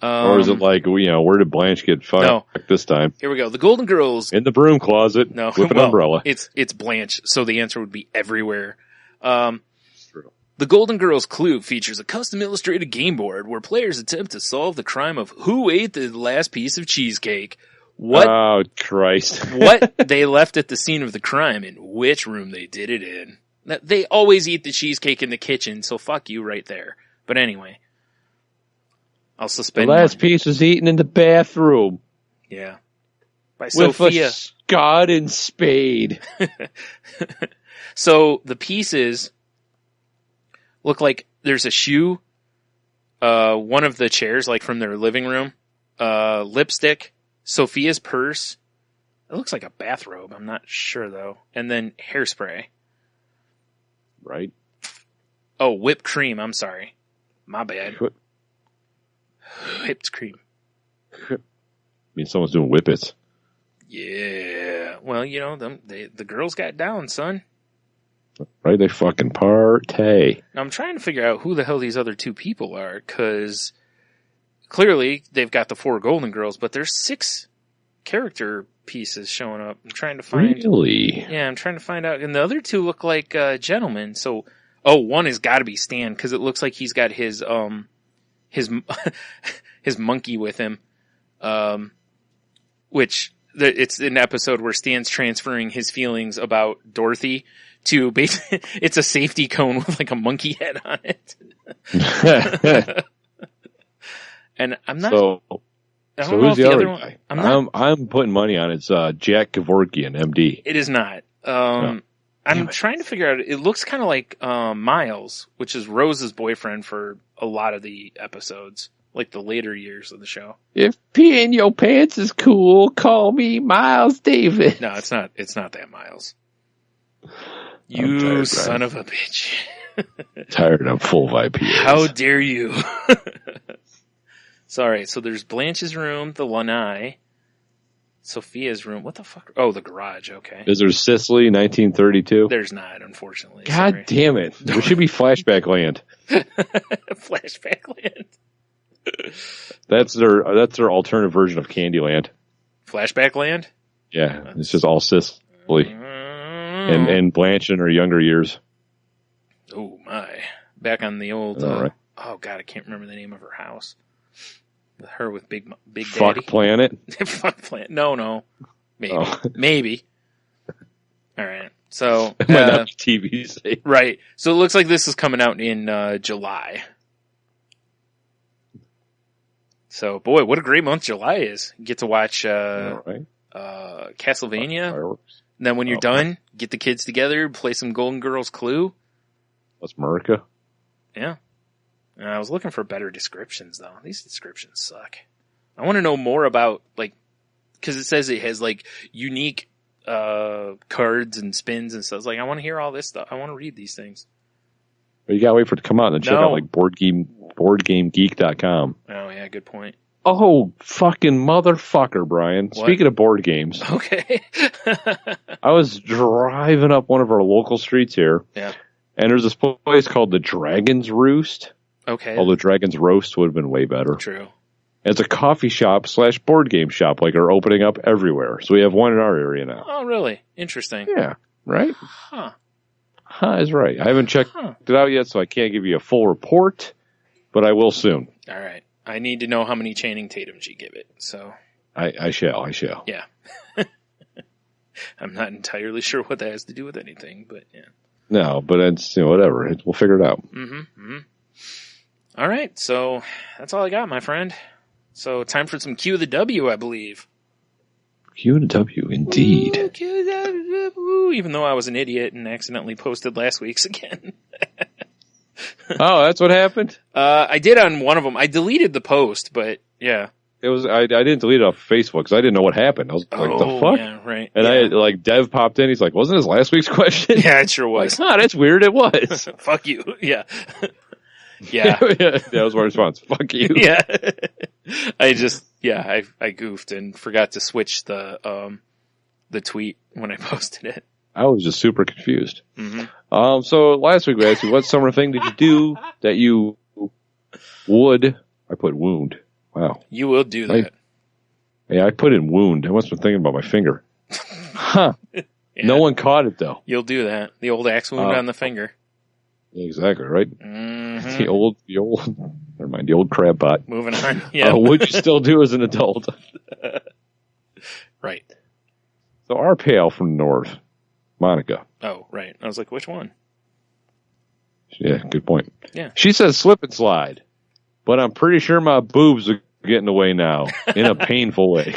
Or is it like, where did Blanche get fucked this time? Here we go. The Golden Girls. In the broom closet with an umbrella. It's Blanche, so the answer would be everywhere. The Golden Girls Clue features a custom illustrated game board where players attempt to solve the crime of who ate the last piece of cheesecake, what Oh, Christ. what they left at the scene of the crime, and which room they did it in. They always eat the cheesecake in the kitchen, so fuck you right there. But anyway. I'll suspend the last piece was eaten in the bathroom. Yeah. By with Sophia. A Scott and spade. So the pieces look like there's a shoe, one of the chairs, like from their living room, lipstick, Sophia's purse. It looks like a bathrobe. I'm not sure, though. And then hairspray. Right. Oh, whipped cream. I'm sorry. My bad. Whipped cream. I mean, someone's doing whippets. Yeah. Well, the girls got down, son. Right? They fucking partay. Now, I'm trying to figure out who the hell these other two people are, because clearly they've got the 4 Golden Girls, but there's 6 character pieces showing up. I'm trying to find... Really? Yeah, I'm trying to find out. And the other 2 look like gentlemen. So, one has got to be Stan, because it looks like he's got his his monkey with him. Which, it's an episode where Stan's transferring his feelings about Dorothy to basically, it's a safety cone with like a monkey head on it. And I'm not... So who's the other guy? I'm putting money on it's Jack Kevorkian, MD. It is not. I'm trying to figure out. It looks kind of like Miles, which is Rose's boyfriend for a lot of the episodes, like the later years of the show. If peeing your pants is cool, call me Miles Davis. No, it's not. It's not that Miles. You son of a bitch. Tired of full IPAs. How dare you? Sorry, so there's Blanche's room, the lanai, Sophia's room. What the fuck? Oh, the garage, okay. Is there Sicily, 1932? There's not, unfortunately. God damn it. There should be Flashback Land. Flashback Land. That's their alternative version of Candyland. Flashback Land? Yeah, it's just all Sicily. And Blanche in her younger years. Oh, my. Back on the old... Right. Oh, God, I can't remember the name of her house. Her with Big Fuck Daddy. Planet? Fuck Planet. No. Maybe. Oh. Maybe. All right. So... It might not be TV. Right. So it looks like this is coming out in July. So, boy, what a great month July is. You get to watch Castlevania. And then when you're done, get the kids together, play some Golden Girls Clue. That's America. Yeah. And I was looking for better descriptions, though. These descriptions suck. I want to know more about, because it says it has, unique cards and spins and stuff. I want to hear all this stuff. I want to read these things. But you gotta wait for it to come out and check out, boardgamegeek.com. Oh, yeah, good point. Oh, fucking motherfucker, Brian. What? Speaking of board games. Okay. I was driving up one of our local streets here. Yeah. And there's this place called the Dragon's Roost. Okay. Although Dragon's Roast would have been way better. True. It's a coffee shop / board game shop. Are opening up everywhere. So we have one in our area now. Oh, really? Interesting. Yeah. Right? Huh. Huh is right. I haven't checked it out yet, so I can't give you a full report. But I will soon. All right. I need to know how many Channing Tatums you give it. So I shall. Yeah. I'm not entirely sure what that has to do with anything, but yeah. No, but it's, whatever. We'll figure it out. Mm-hmm. All right. So that's all I got, my friend. So time for some Q the W, I believe. Q and W, indeed. Ooh, Q the W. Even though I was an idiot and accidentally posted last week's again. Oh, that's what happened? I did on one of them. I deleted the post, but yeah. It was, I didn't delete it off Facebook because I didn't know what happened. I was like, the fuck? Yeah, right. And yeah. Dev popped in. He's like, wasn't this last week's question? Yeah, it sure was. That's weird. It was. Fuck you. Yeah. Yeah. That was my response. Fuck you. Yeah. I goofed and forgot to switch the tweet when I posted it. I was just super confused. Mm-hmm. So last week we asked you, what summer thing did you do that you would, I put wound. Wow. You will do that. I put in wound. I must have been thinking about my finger. Huh. Yeah. No one caught it though. You'll do that. The old axe wound on the finger. Exactly, right? Mm-hmm. The old, never mind, the old crab pot. Moving on. Yeah. Would you still do as an adult? Right. So our pal from the north, Monica. Oh, right. I was like, which one? Yeah, good point. Yeah. She says slip and slide, but I'm pretty sure my boobs are getting away now in a painful way.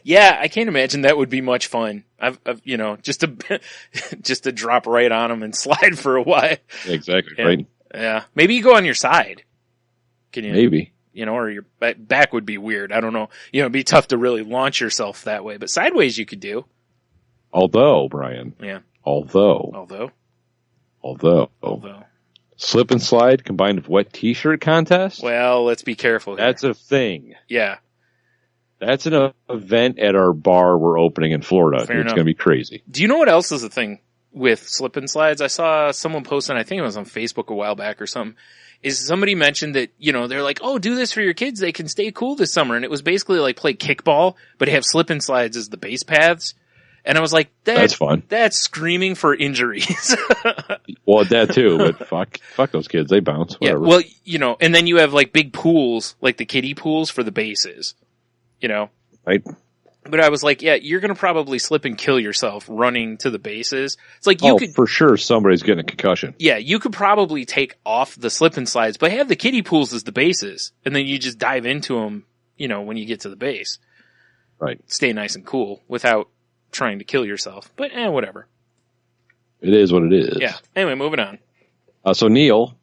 Yeah, I can't imagine that would be much fun. I've just to drop right on them and slide for a while. Exactly, yeah. right? Yeah. Maybe you go on your side. Can you? Maybe. you know, or your back would be weird. I don't know. You know, it'd be tough to really launch yourself that way, but sideways you could do. Although, Brian. Yeah. Although. Slip and slide combined with wet t-shirt contest? Well, let's be careful here. That's a thing. Yeah. That's an event at our bar we're opening in Florida. Fair It's enough. going to be crazy. Do you know what else is a thing with slip and slides? I saw someone posting, I think it was on Facebook a while back or something, is somebody mentioned that, you know, they're like, oh, do this for your kids. They can stay cool this summer. And it was basically like play kickball, but have slip and slides as the base paths. And I was like, that's fun. That's screaming for injuries. Well, that too, but fuck those kids. They bounce. Whatever. Yeah, well, you know, and then you have like big pools, like the kiddie pools for the bases, you know? Right. But I was like, yeah, you're going to probably slip and kill yourself running to the bases. It's like you could, for sure somebody's getting a concussion. Yeah, you could probably take off the slip and slides, but have the kiddie pools as the bases. And then you just dive into them, you know, when you get to the base. Right. Stay nice and cool without trying to kill yourself. But whatever. It is what it is. Yeah. Anyway, moving on. So Neil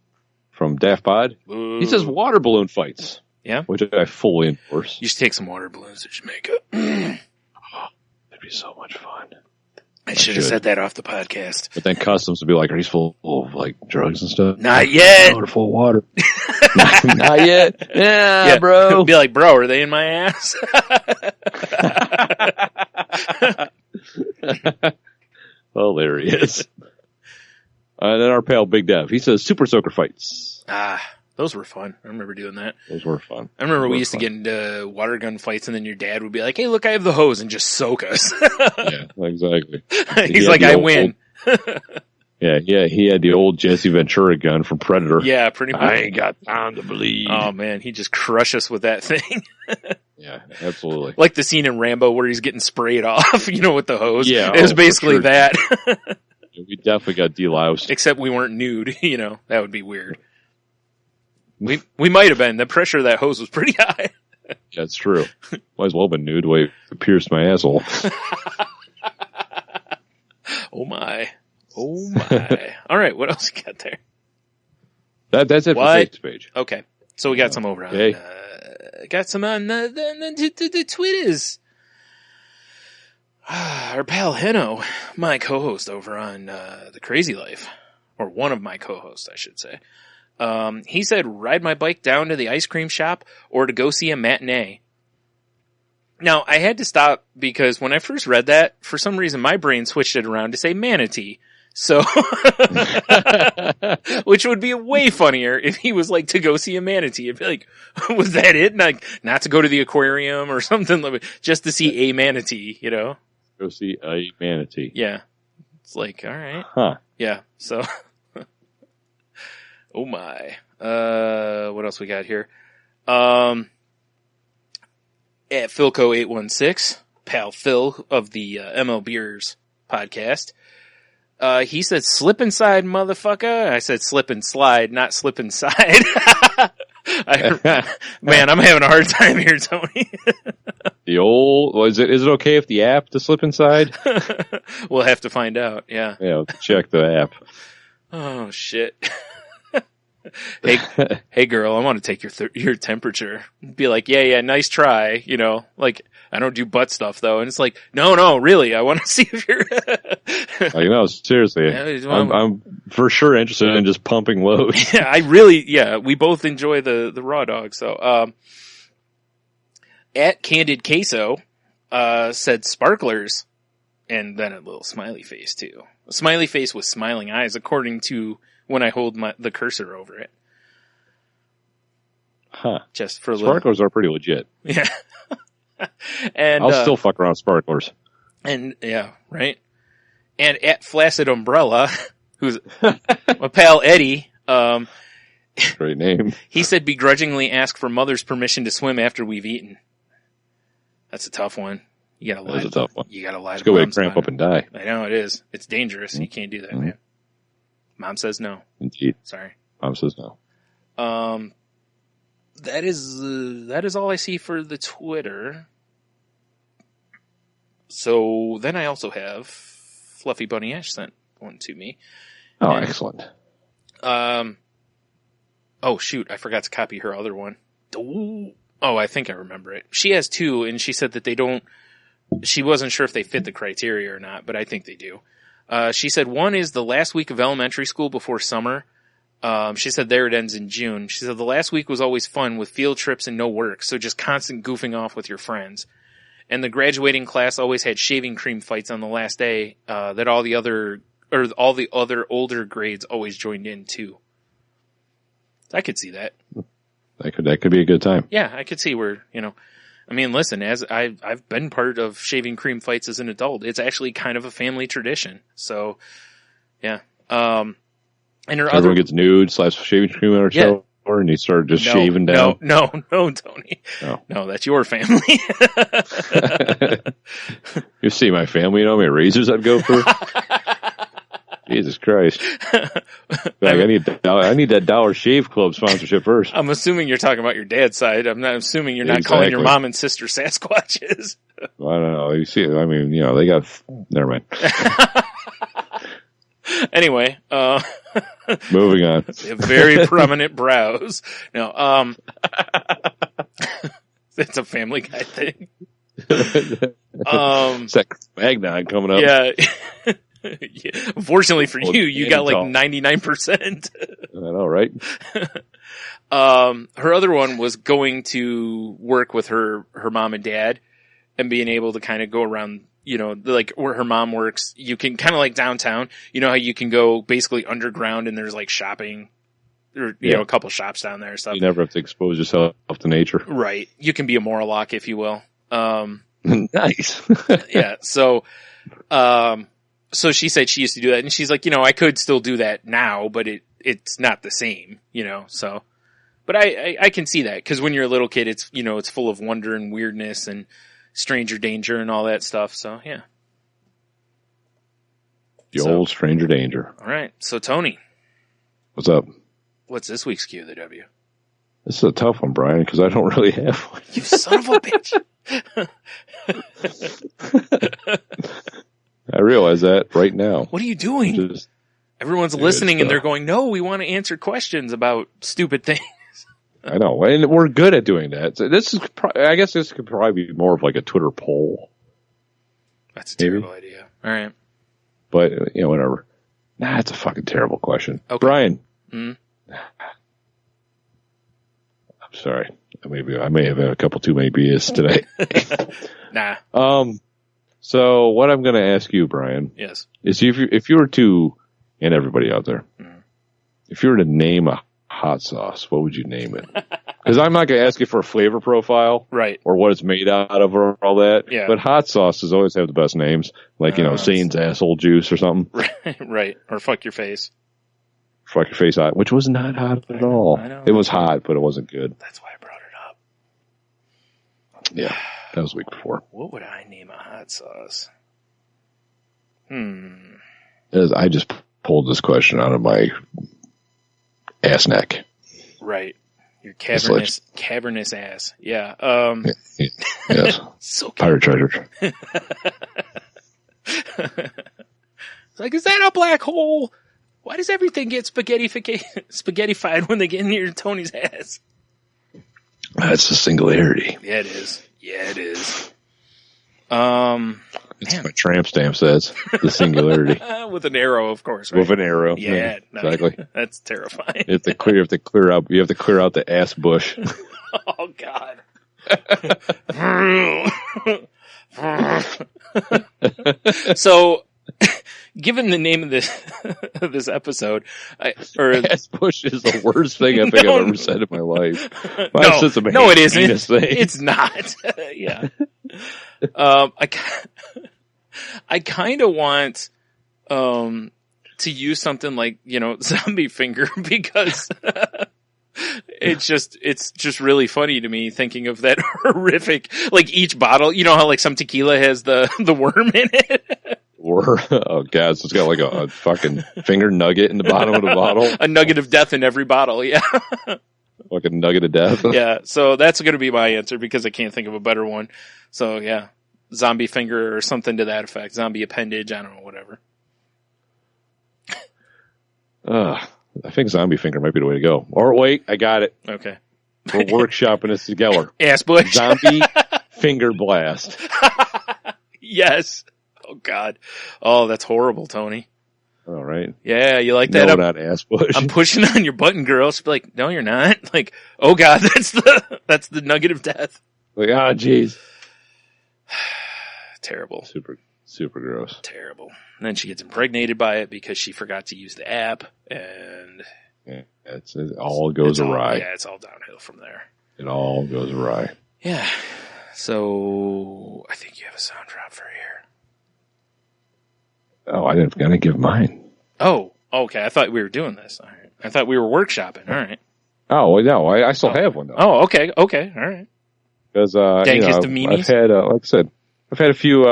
from Daft Pod, Ooh. he says water balloon fights. Yeah. Which I fully endorse. You should take some water balloons to Jamaica. That'd be so much fun. I should have said that off the podcast. But then customs would be like, are these full of like drugs and stuff? Not yet. No, they're full of water. Not yet. Yeah, bro. Be like, bro, are they in my ass? Well, there he is. And then our pal Big Dev, he says super soaker fights. Those were fun. I remember doing that. Those were fun. I remember we used to get into water gun fights, and then your dad would be like, hey, look, I have the hose, and just soak us. Yeah, exactly. He's like, I win. Yeah, he had the old Jesse Ventura gun from Predator. Yeah, pretty much. I ain't got time to bleed. Oh, man, he just crushed us with that thing. Yeah, absolutely. Like the scene in Rambo where he's getting sprayed off, you know, with the hose. Yeah. It was basically sure. that. We definitely got deloused. Except we weren't nude, you know. That would be weird. We might have been. The pressure of that hose was pretty high. That's true. Might as well have been nude the way it pierced my asshole. Oh my. All right, what else you got there? That's it for Facebook page. Okay, so we got some over on. Okay. Got some on the Twitters. Our pal Heno, my co-host over on The Crazy Life, or one of my co-hosts, I should say. He said, ride my bike down to the ice cream shop or to go see a matinee. Now, I had to stop because when I first read that, for some reason my brain switched it around to say manatee. So, which would be way funnier if he was like to go see a manatee. I'd be like, was that it? Like, not to go to the aquarium or something, like just to see a manatee, you know? Go see a manatee. Yeah. It's like, all right. Huh. Yeah. So, oh my. What else we got here? At Philco816, pal Phil of the ML Beers podcast. He said, slip inside, motherfucker. I said, slip and slide, not slip inside. Man, I'm having a hard time here, Tony. The old, is it okay if the app to slip inside? We'll have to find out. Yeah. Yeah, check the app. Oh shit. Hey girl, I want to take your temperature. Be like, yeah, nice try. You know, like, I don't do butt stuff though. And it's like, no, really, I want to see if you're, like, no, seriously, I'm for sure interested in just pumping load. Yeah, we both enjoy the raw dog. So, at Candid Queso, said sparklers and then a little smiley face too. A smiley face with smiling eyes according to when I hold the cursor over it. Huh. Just for a sparklers are pretty legit. Yeah. And I'll still fuck around sparklers. And yeah, right. And at Flaccid Umbrella, who's my pal Eddie, great name. He said begrudgingly ask for mother's permission to swim after we've eaten. That's a tough one. You gotta lie. That's a tough one. You gotta lie. Let's go away, cramp up and die. I know it is. It's dangerous. Mm-hmm. You can't do that, man. Mom says no. Indeed. Sorry. Mom says no. That is all I see for the Twitter. So then I also have Fluffy Bunny Ash sent one to me. Oh, and, excellent. Oh shoot, I forgot to copy her other one. Oh, I think I remember it. She has 2, and she said that she wasn't sure if they fit the criteria or not, but I think they do. She said 1 is the last week of elementary school before summer. She said there it ends in June. She said the last week was always fun with field trips and no work, so just constant goofing off with your friends. And the graduating class always had shaving cream fights on the last day, that all the other older grades always joined in too. I could see that. That could be a good time. Yeah, I could see where, I mean, listen, as I've been part of shaving cream fights as an adult. It's actually kind of a family tradition. So, yeah. And her so everyone gets nude, slaps shaving cream on her shoulder, and you start just shaving down. No, Tony. No, that's your family. You see my family, how many razors I'd go for? Jesus Christ. I need that Dollar Shave Club sponsorship first. I'm assuming you're talking about your dad's side. I'm not assuming you're not calling your mom and sister Sasquatches. Well, I don't know. You see, I mean, they got, never mind. Anyway, moving on. Very prominent brows. No, it's a Family Guy thing. It's that Magnon coming up. Yeah. Yeah. Unfortunately for you got like 99%. I know, right? Her other one was going to work with her mom and dad and being able to kind of go around, like where her mom works. You can kind of like downtown, how you can go basically underground and there's like shopping or, a couple shops down there and stuff. You never have to expose yourself to nature. Right. You can be a Morlock, if you will. Nice. Yeah. So she said she used to do that, and she's like, I could still do that now, but it's not the same, so. But I can see that, because when you're a little kid, it's, it's full of wonder and weirdness and stranger danger and all that stuff, so yeah. Old stranger danger. All right, so Tony. What's up? What's this week's Q of the W? This is a tough one, Brian, because I don't really have one. You son of a bitch. I realize that right now. What are you doing? Everyone's listening and they're going, no, we want to answer questions about stupid things. I know, and we're good at doing that. So I guess this could probably be more of like a Twitter poll. That's a terrible idea. All right. But, whatever. Nah, it's a fucking terrible question. Okay. Brian. Mm-hmm. I'm sorry. I may have had a couple too many beers today. Nah. So what I'm going to ask you, Brian, yes, is if you were to, and everybody out there, if you were to name a hot sauce, what would you name it? Because I'm not going to ask you for a flavor profile, right, or what it's made out of, or all that. Yeah. But hot sauces always have the best names, like Satan's asshole juice or something. Right, or fuck your face. Fuck your face hot, which was not hot at all. I know. It was hot, but it wasn't good. That's why I brought it up. Yeah. That was the week before. What would I name a hot sauce? I just pulled this question out of my ass neck. Right. Your cavernous ass. Yeah. Yes. So Pirate treasure. It's like, is that a black hole? Why does everything get spaghettified when they get near Tony's ass? That's the singularity. Yeah, it is. It's my tramp stamp says. The singularity. With an arrow, of course, right? With an arrow. Yeah, exactly. That's terrifying. You have to clear out the ass bush. Oh God. So, given the name of this episode, ass bush is the worst thing I think I've ever said in my life. No, it isn't. It's not. Yeah. I kind of want to use something like, zombie finger, because it's just really funny to me thinking of that horrific, like each bottle, how like some tequila has the worm in it. Oh god, so it's got like a fucking finger nugget in the bottom of the bottle. A nugget of death in every bottle, yeah. Like a nugget of death. Yeah, so that's going to be my answer because I can't think of a better one. So yeah, zombie finger or something to that effect. Zombie appendage, I don't know, whatever. I think zombie finger might be the way to go. Or wait, I got it. Okay. We're workshopping this together. Ass bush. Zombie finger blast. Yes. Oh, God. Oh, that's horrible, Tony. All right. Yeah, you like that? No, not ass bush. I'm pushing on your button, girl. She'll be like, no, you're not. Like, oh, God, that's the nugget of death. Like, jeez. Terrible. Super gross. Terrible. And then she gets impregnated by it because she forgot to use the app, and Yeah, it all goes awry. Yeah, it's all downhill from there. It all goes awry. Yeah. So I think you have a sound drop for here. Oh, I didn't gonna give mine. Oh, okay. I thought we were doing this. All right. I thought we were workshopping. All right. Oh, well, no, I still have one though. Oh, okay. Okay. All right. Because Dankest of memes? I've had, like I said, I've had a few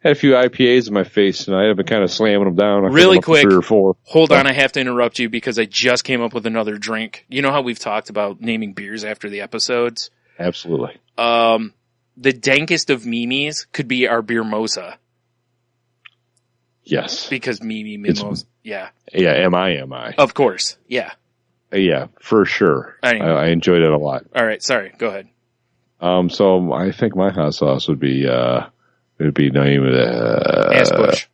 IPAs in my face tonight. I've been kind of slamming them down. Really quick, 3 or 4. Hold on, I have to interrupt you because I just came up with another drink. You know how we've talked about naming beers after the episodes? Absolutely. The Dankest of memes could be our beer mosa. Yes. Because mimos. Yeah. Yeah, am I? Of course. Yeah. Yeah, for sure. Anyway. I enjoyed it a lot. All right. Sorry. Go ahead. So I think my hot sauce would be named Ass bush.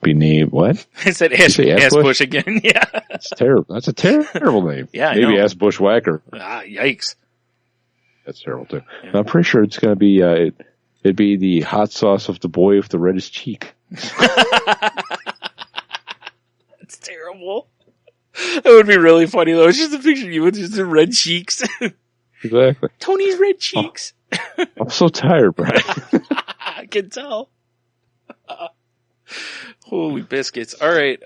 Be named what? I said ass bush again. Yeah. It's terrible. That's a terrible name. Yeah, I maybe know. ass bushwhacker. Yikes. That's terrible too. Yeah. I'm pretty sure it's gonna be it'd be the hot sauce of the boy with the reddest cheek. That's terrible. That would be really funny though. It's just a picture of you with just the red cheeks. Exactly. Tony's red cheeks. Oh, I'm so tired, Brian. I can tell. Holy biscuits. All right.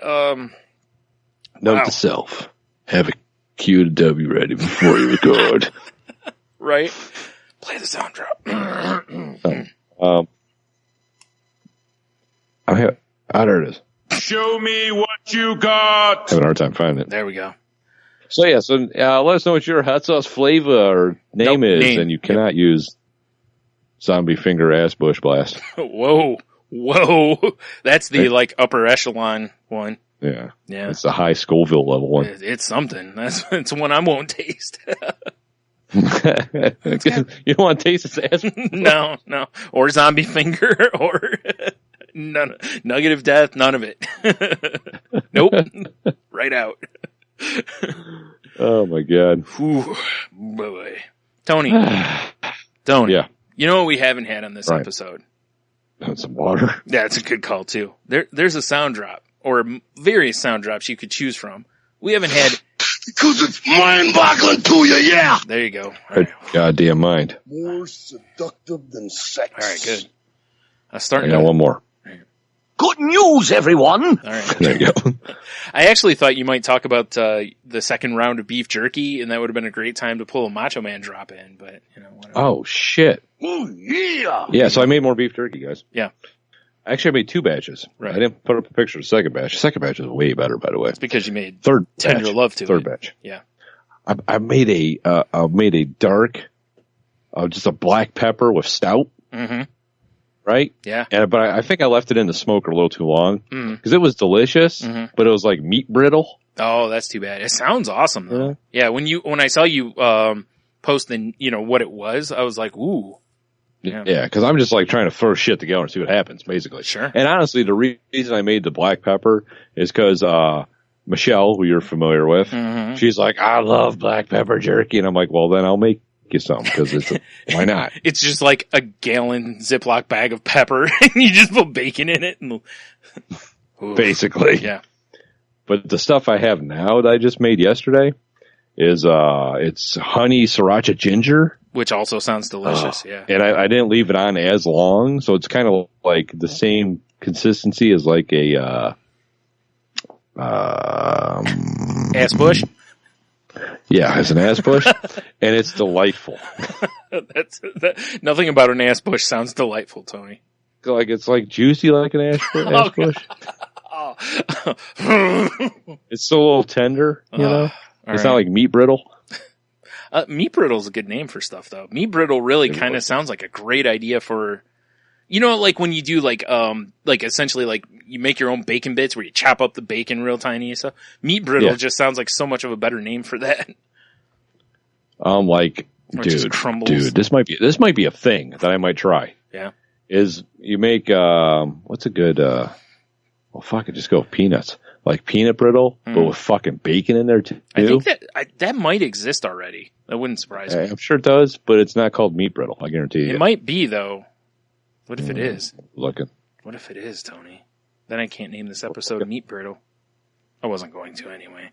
Note to self. Have a Q to W ready before you record. Right. Play the sound drop. There it is. Show me what you got. Having a hard time finding it. There we go. So yeah, let us know what your hot sauce flavor or name is, and you cannot use zombie finger ass bush blast. Whoa. That's the like upper echelon one. Yeah. Yeah. It's the high Scoville level one. It's something. It's one I won't taste. You don't want to taste its ass? No. Or zombie finger or none. Nugget of death, none of it. Nope. Right out. Oh my god. Whew. Boy. Tony. Yeah. You know what we haven't had on this episode? Some water. Yeah, it's a good call too. There's a sound drop or various sound drops you could choose from. We haven't had. Because it's mind-boggling to you, yeah. There you go. Right. Goddamn mind. More seductive than sex. All right, good. I got one more. Good news, everyone. All right. There you go. I actually thought you might talk about the second round of beef jerky, and that would have been a great time to pull a Macho Man drop in, but, whatever. Oh, shit. Oh, yeah. Yeah, so I made more beef jerky, guys. Yeah. Actually, I made 2 batches. Right. I didn't put up a picture of the second batch. The second batch is way better, by the way. It's because you made Third tender batch. love to Third it. batch. Yeah. I made a dark, just a black pepper with stout. Mm-hmm. Right? Yeah. But I think I left it in the smoker a little too long because it was delicious, but it was like meat brittle. Oh, that's too bad. It sounds awesome though. Yeah. When I saw you post what it was, I was like, ooh. Yeah, because I'm just like trying to throw shit together and see what happens, basically. Sure. And honestly, the reason I made the black pepper is because Michelle, who you're familiar with, she's like, I love black pepper jerky, and I'm like, well, then I'll make you some because why not? It's just like a gallon Ziploc bag of pepper, and you just put bacon in it, and basically, yeah. But the stuff I have now that I just made yesterday is it's honey sriracha ginger. Which also sounds delicious, yeah. And I didn't leave it on as long, so it's kind of like the same consistency as like a ass bush. Yeah, it's an ass bush, and it's delightful. Nothing about an ass bush sounds delightful, Tony. Like it's like juicy like an ass bush. It's so a little tender, you know. It's not like meat brittle. Meat brittle's a good name for stuff, though. Meat brittle really kind of sounds like a great idea for, like when you do like essentially like you make your own bacon bits where you chop up the bacon real tiny and stuff. Meat brittle just sounds like so much of a better name for that. I'm like, Or it just dude, crumbles. this might be a thing that I might try. Yeah. Is you make what's a good well, fuck it, just go with peanuts, like peanut brittle, but with fucking bacon in there too. I think that might exist already. That wouldn't surprise me. I'm sure it does, but it's not called meat brittle. I guarantee you. It might be though. What if it is? Looking. What if it is, Tony? Then I can't name this episode Meat Brittle. I wasn't going to anyway.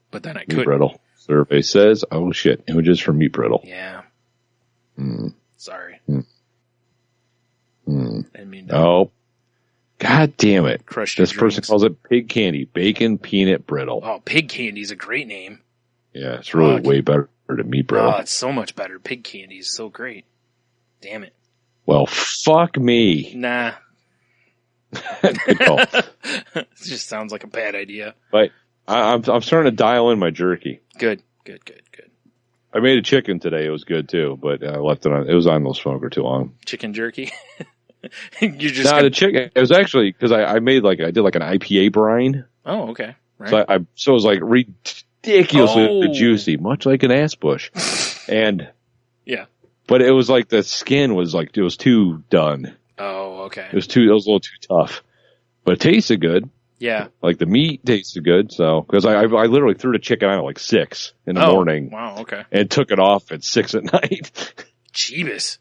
But then I could. Meat brittle. Survey says, oh shit, images for meat brittle. Yeah. Sorry. I mean, oh, god damn it! Crushed your this person dreams. calls it pig candy, bacon peanut brittle. Oh, pig candy's a great name. Yeah, it's really way better than meat brittle. Oh, it's so much better. Pig candy is so great. Damn it. Well, fuck me. Nah. Good call. It just sounds like a bad idea. But I'm starting to dial in my jerky. Good. I made a chicken today. It was good too, but I left it on. It was on the smoker too long. Chicken jerky. You just the chicken. It was actually because I did like an IPA brine. Oh, okay. Right. So it was like ridiculously juicy, much like an ass bush, and yeah. But it was like the skin was like it was too done. Oh, okay. It was a little too tough, but it tasted good. Yeah. Like the meat tasted good. So because I literally threw the chicken on at like 6 in the morning. Wow. Okay. And took it off at 6 at night. Jeebus.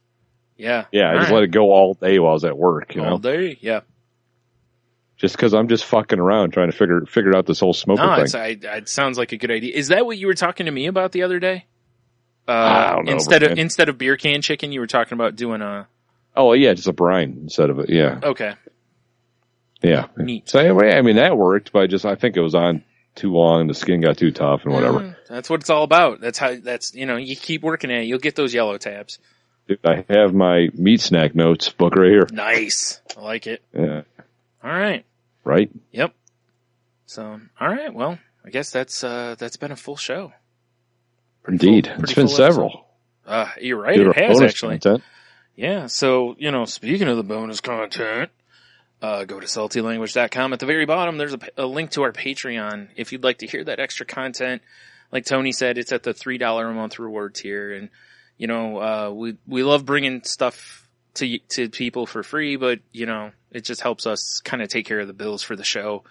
Yeah. Yeah. I just let it go all day while I was at work. You all know? day. Yeah. Just because I'm just fucking around trying to figure out this whole smoker thing. It sounds like a good idea. Is that what you were talking to me about the other day? I don't know. Instead of beer can chicken, you were talking about doing a. Oh yeah, just a brine instead of it. Yeah. Okay. Yeah. Neat. So anyway, I mean that worked, but I think it was on too long. The skin got too tough and whatever. That's what it's all about. That's you keep working at it, you'll get those yellow tabs. Dude, I have my meat snack notes book right here. Nice. I like it. Yeah. All right. Right. Yep. So, all right. Well, I guess that's been a full show. Indeed. It's been several. You're right. It has actually. Content. Yeah. So, speaking of the bonus content, go to saltylanguage.com. At the very bottom, there's a link to our Patreon. If you'd like to hear that extra content, like Tony said, it's at the $3 a month reward tier. And, we love bringing stuff to people for free, but, it just helps us kind of take care of the bills for the show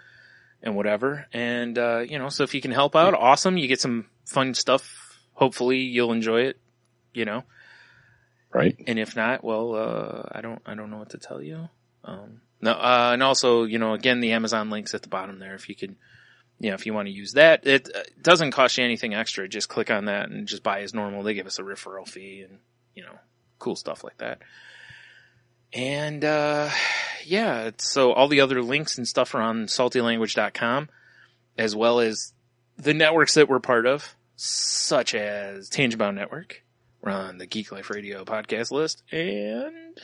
and whatever. And, so if you can help out, awesome. You get some fun stuff. Hopefully you'll enjoy it, Right. And if not, well, I don't know what to tell you. No, and also, again, the Amazon link's at the bottom there. If you could, if you want to use that, it doesn't cost you anything extra. Just click on that and just buy as normal. They give us a referral fee and, cool stuff like that. And, so all the other links and stuff are on saltylanguage.com, as well as the networks that we're part of, such as Tangent Network. We're on the Geek Life Radio podcast list, and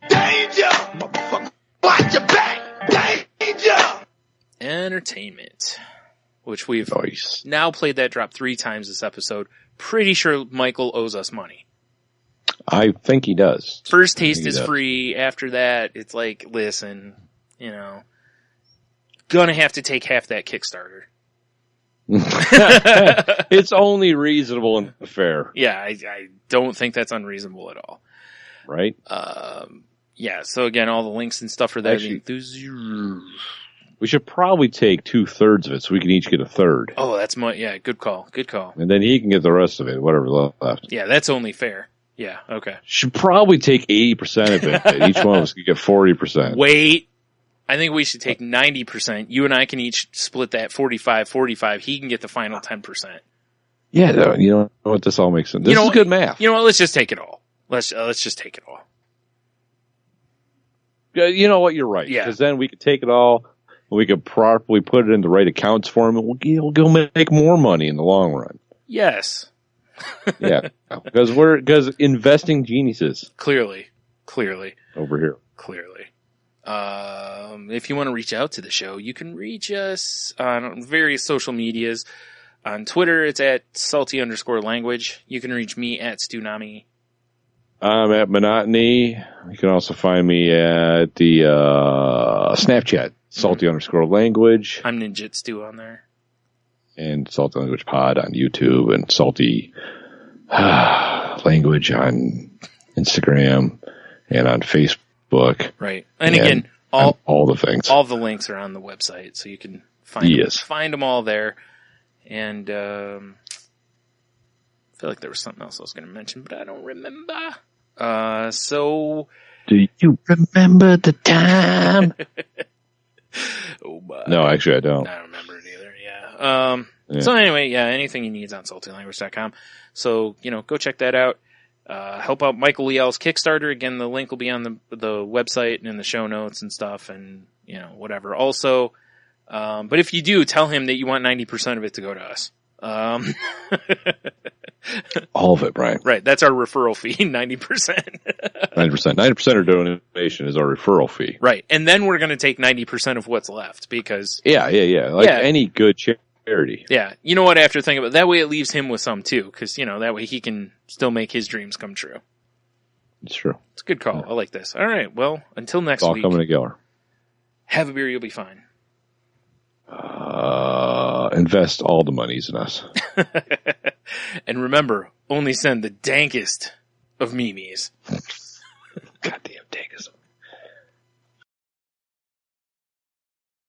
Danger! Motherfucker! Watch your back! Danger! Entertainment, which we've now played that drop 3 times this episode. Pretty sure Michael owes us money. I think he does. First taste is free. After that, it's like, listen, gonna have to take half that Kickstarter. It's only reasonable and fair. Yeah, I don't think that's unreasonable at all. Right? Yeah, so again, all the links and stuff for that. Actually, we should probably take 2/3 of it so we can each get a third. Oh, that's good call. Good call. And then he can get the rest of it, whatever left. Yeah, that's only fair. Yeah, okay. Should probably take 80% of it. But each one of us could get 40%. Wait. I think we should take 90%. You and I can each split that 45-45. He can get the final 10%. Yeah, you know what? This all makes sense. This is good math. You know what? Let's just take it all. Let's just take it all. You know what? You're right. Yeah. Because then we could take it all, and we could properly put it in the right accounts for him, and we'll go make more money in the long run. Yes. Yeah, because investing geniuses. Clearly. Over here. Clearly. If you want to reach out to the show, you can reach us on various social medias. On Twitter, it's at salty_language. You can reach me at Stunami. I'm at Monotony. You can also find me at the Snapchat, salty_language. I'm Ninjitsu on there. and Salty Language Pod on YouTube, and Salty Language on Instagram and on Facebook. Right. And again, all the things. All the links are on the website, so you can find them all there. And I feel like there was something else I was going to mention, but I don't remember. So... Do you remember the time? Oh, no, actually I don't. I don't remember it either, yeah. So anyway, yeah, anything you need is on saltylanguage.com. So, go check that out. Help out Michael Liel's Kickstarter. Again, the link will be on the website and in the show notes and stuff and, whatever. Also, but if you do, tell him that you want 90% of it to go to us. All of it, Brian. Right. That's our referral fee, 90%. 90% of donation is our referral fee. Right. And then we're going to take 90% of what's left because. Yeah. Any good charity. Yeah. You know what? After thinking about it, that way it leaves him with some too. Cause that way he can still make his dreams come true. It's true. It's a good call. I like this. All right. Well, until next week. It's all coming together. Have a beer. You'll be fine. Invest all the monies in us. And remember, only send the dankest of memes. God damn.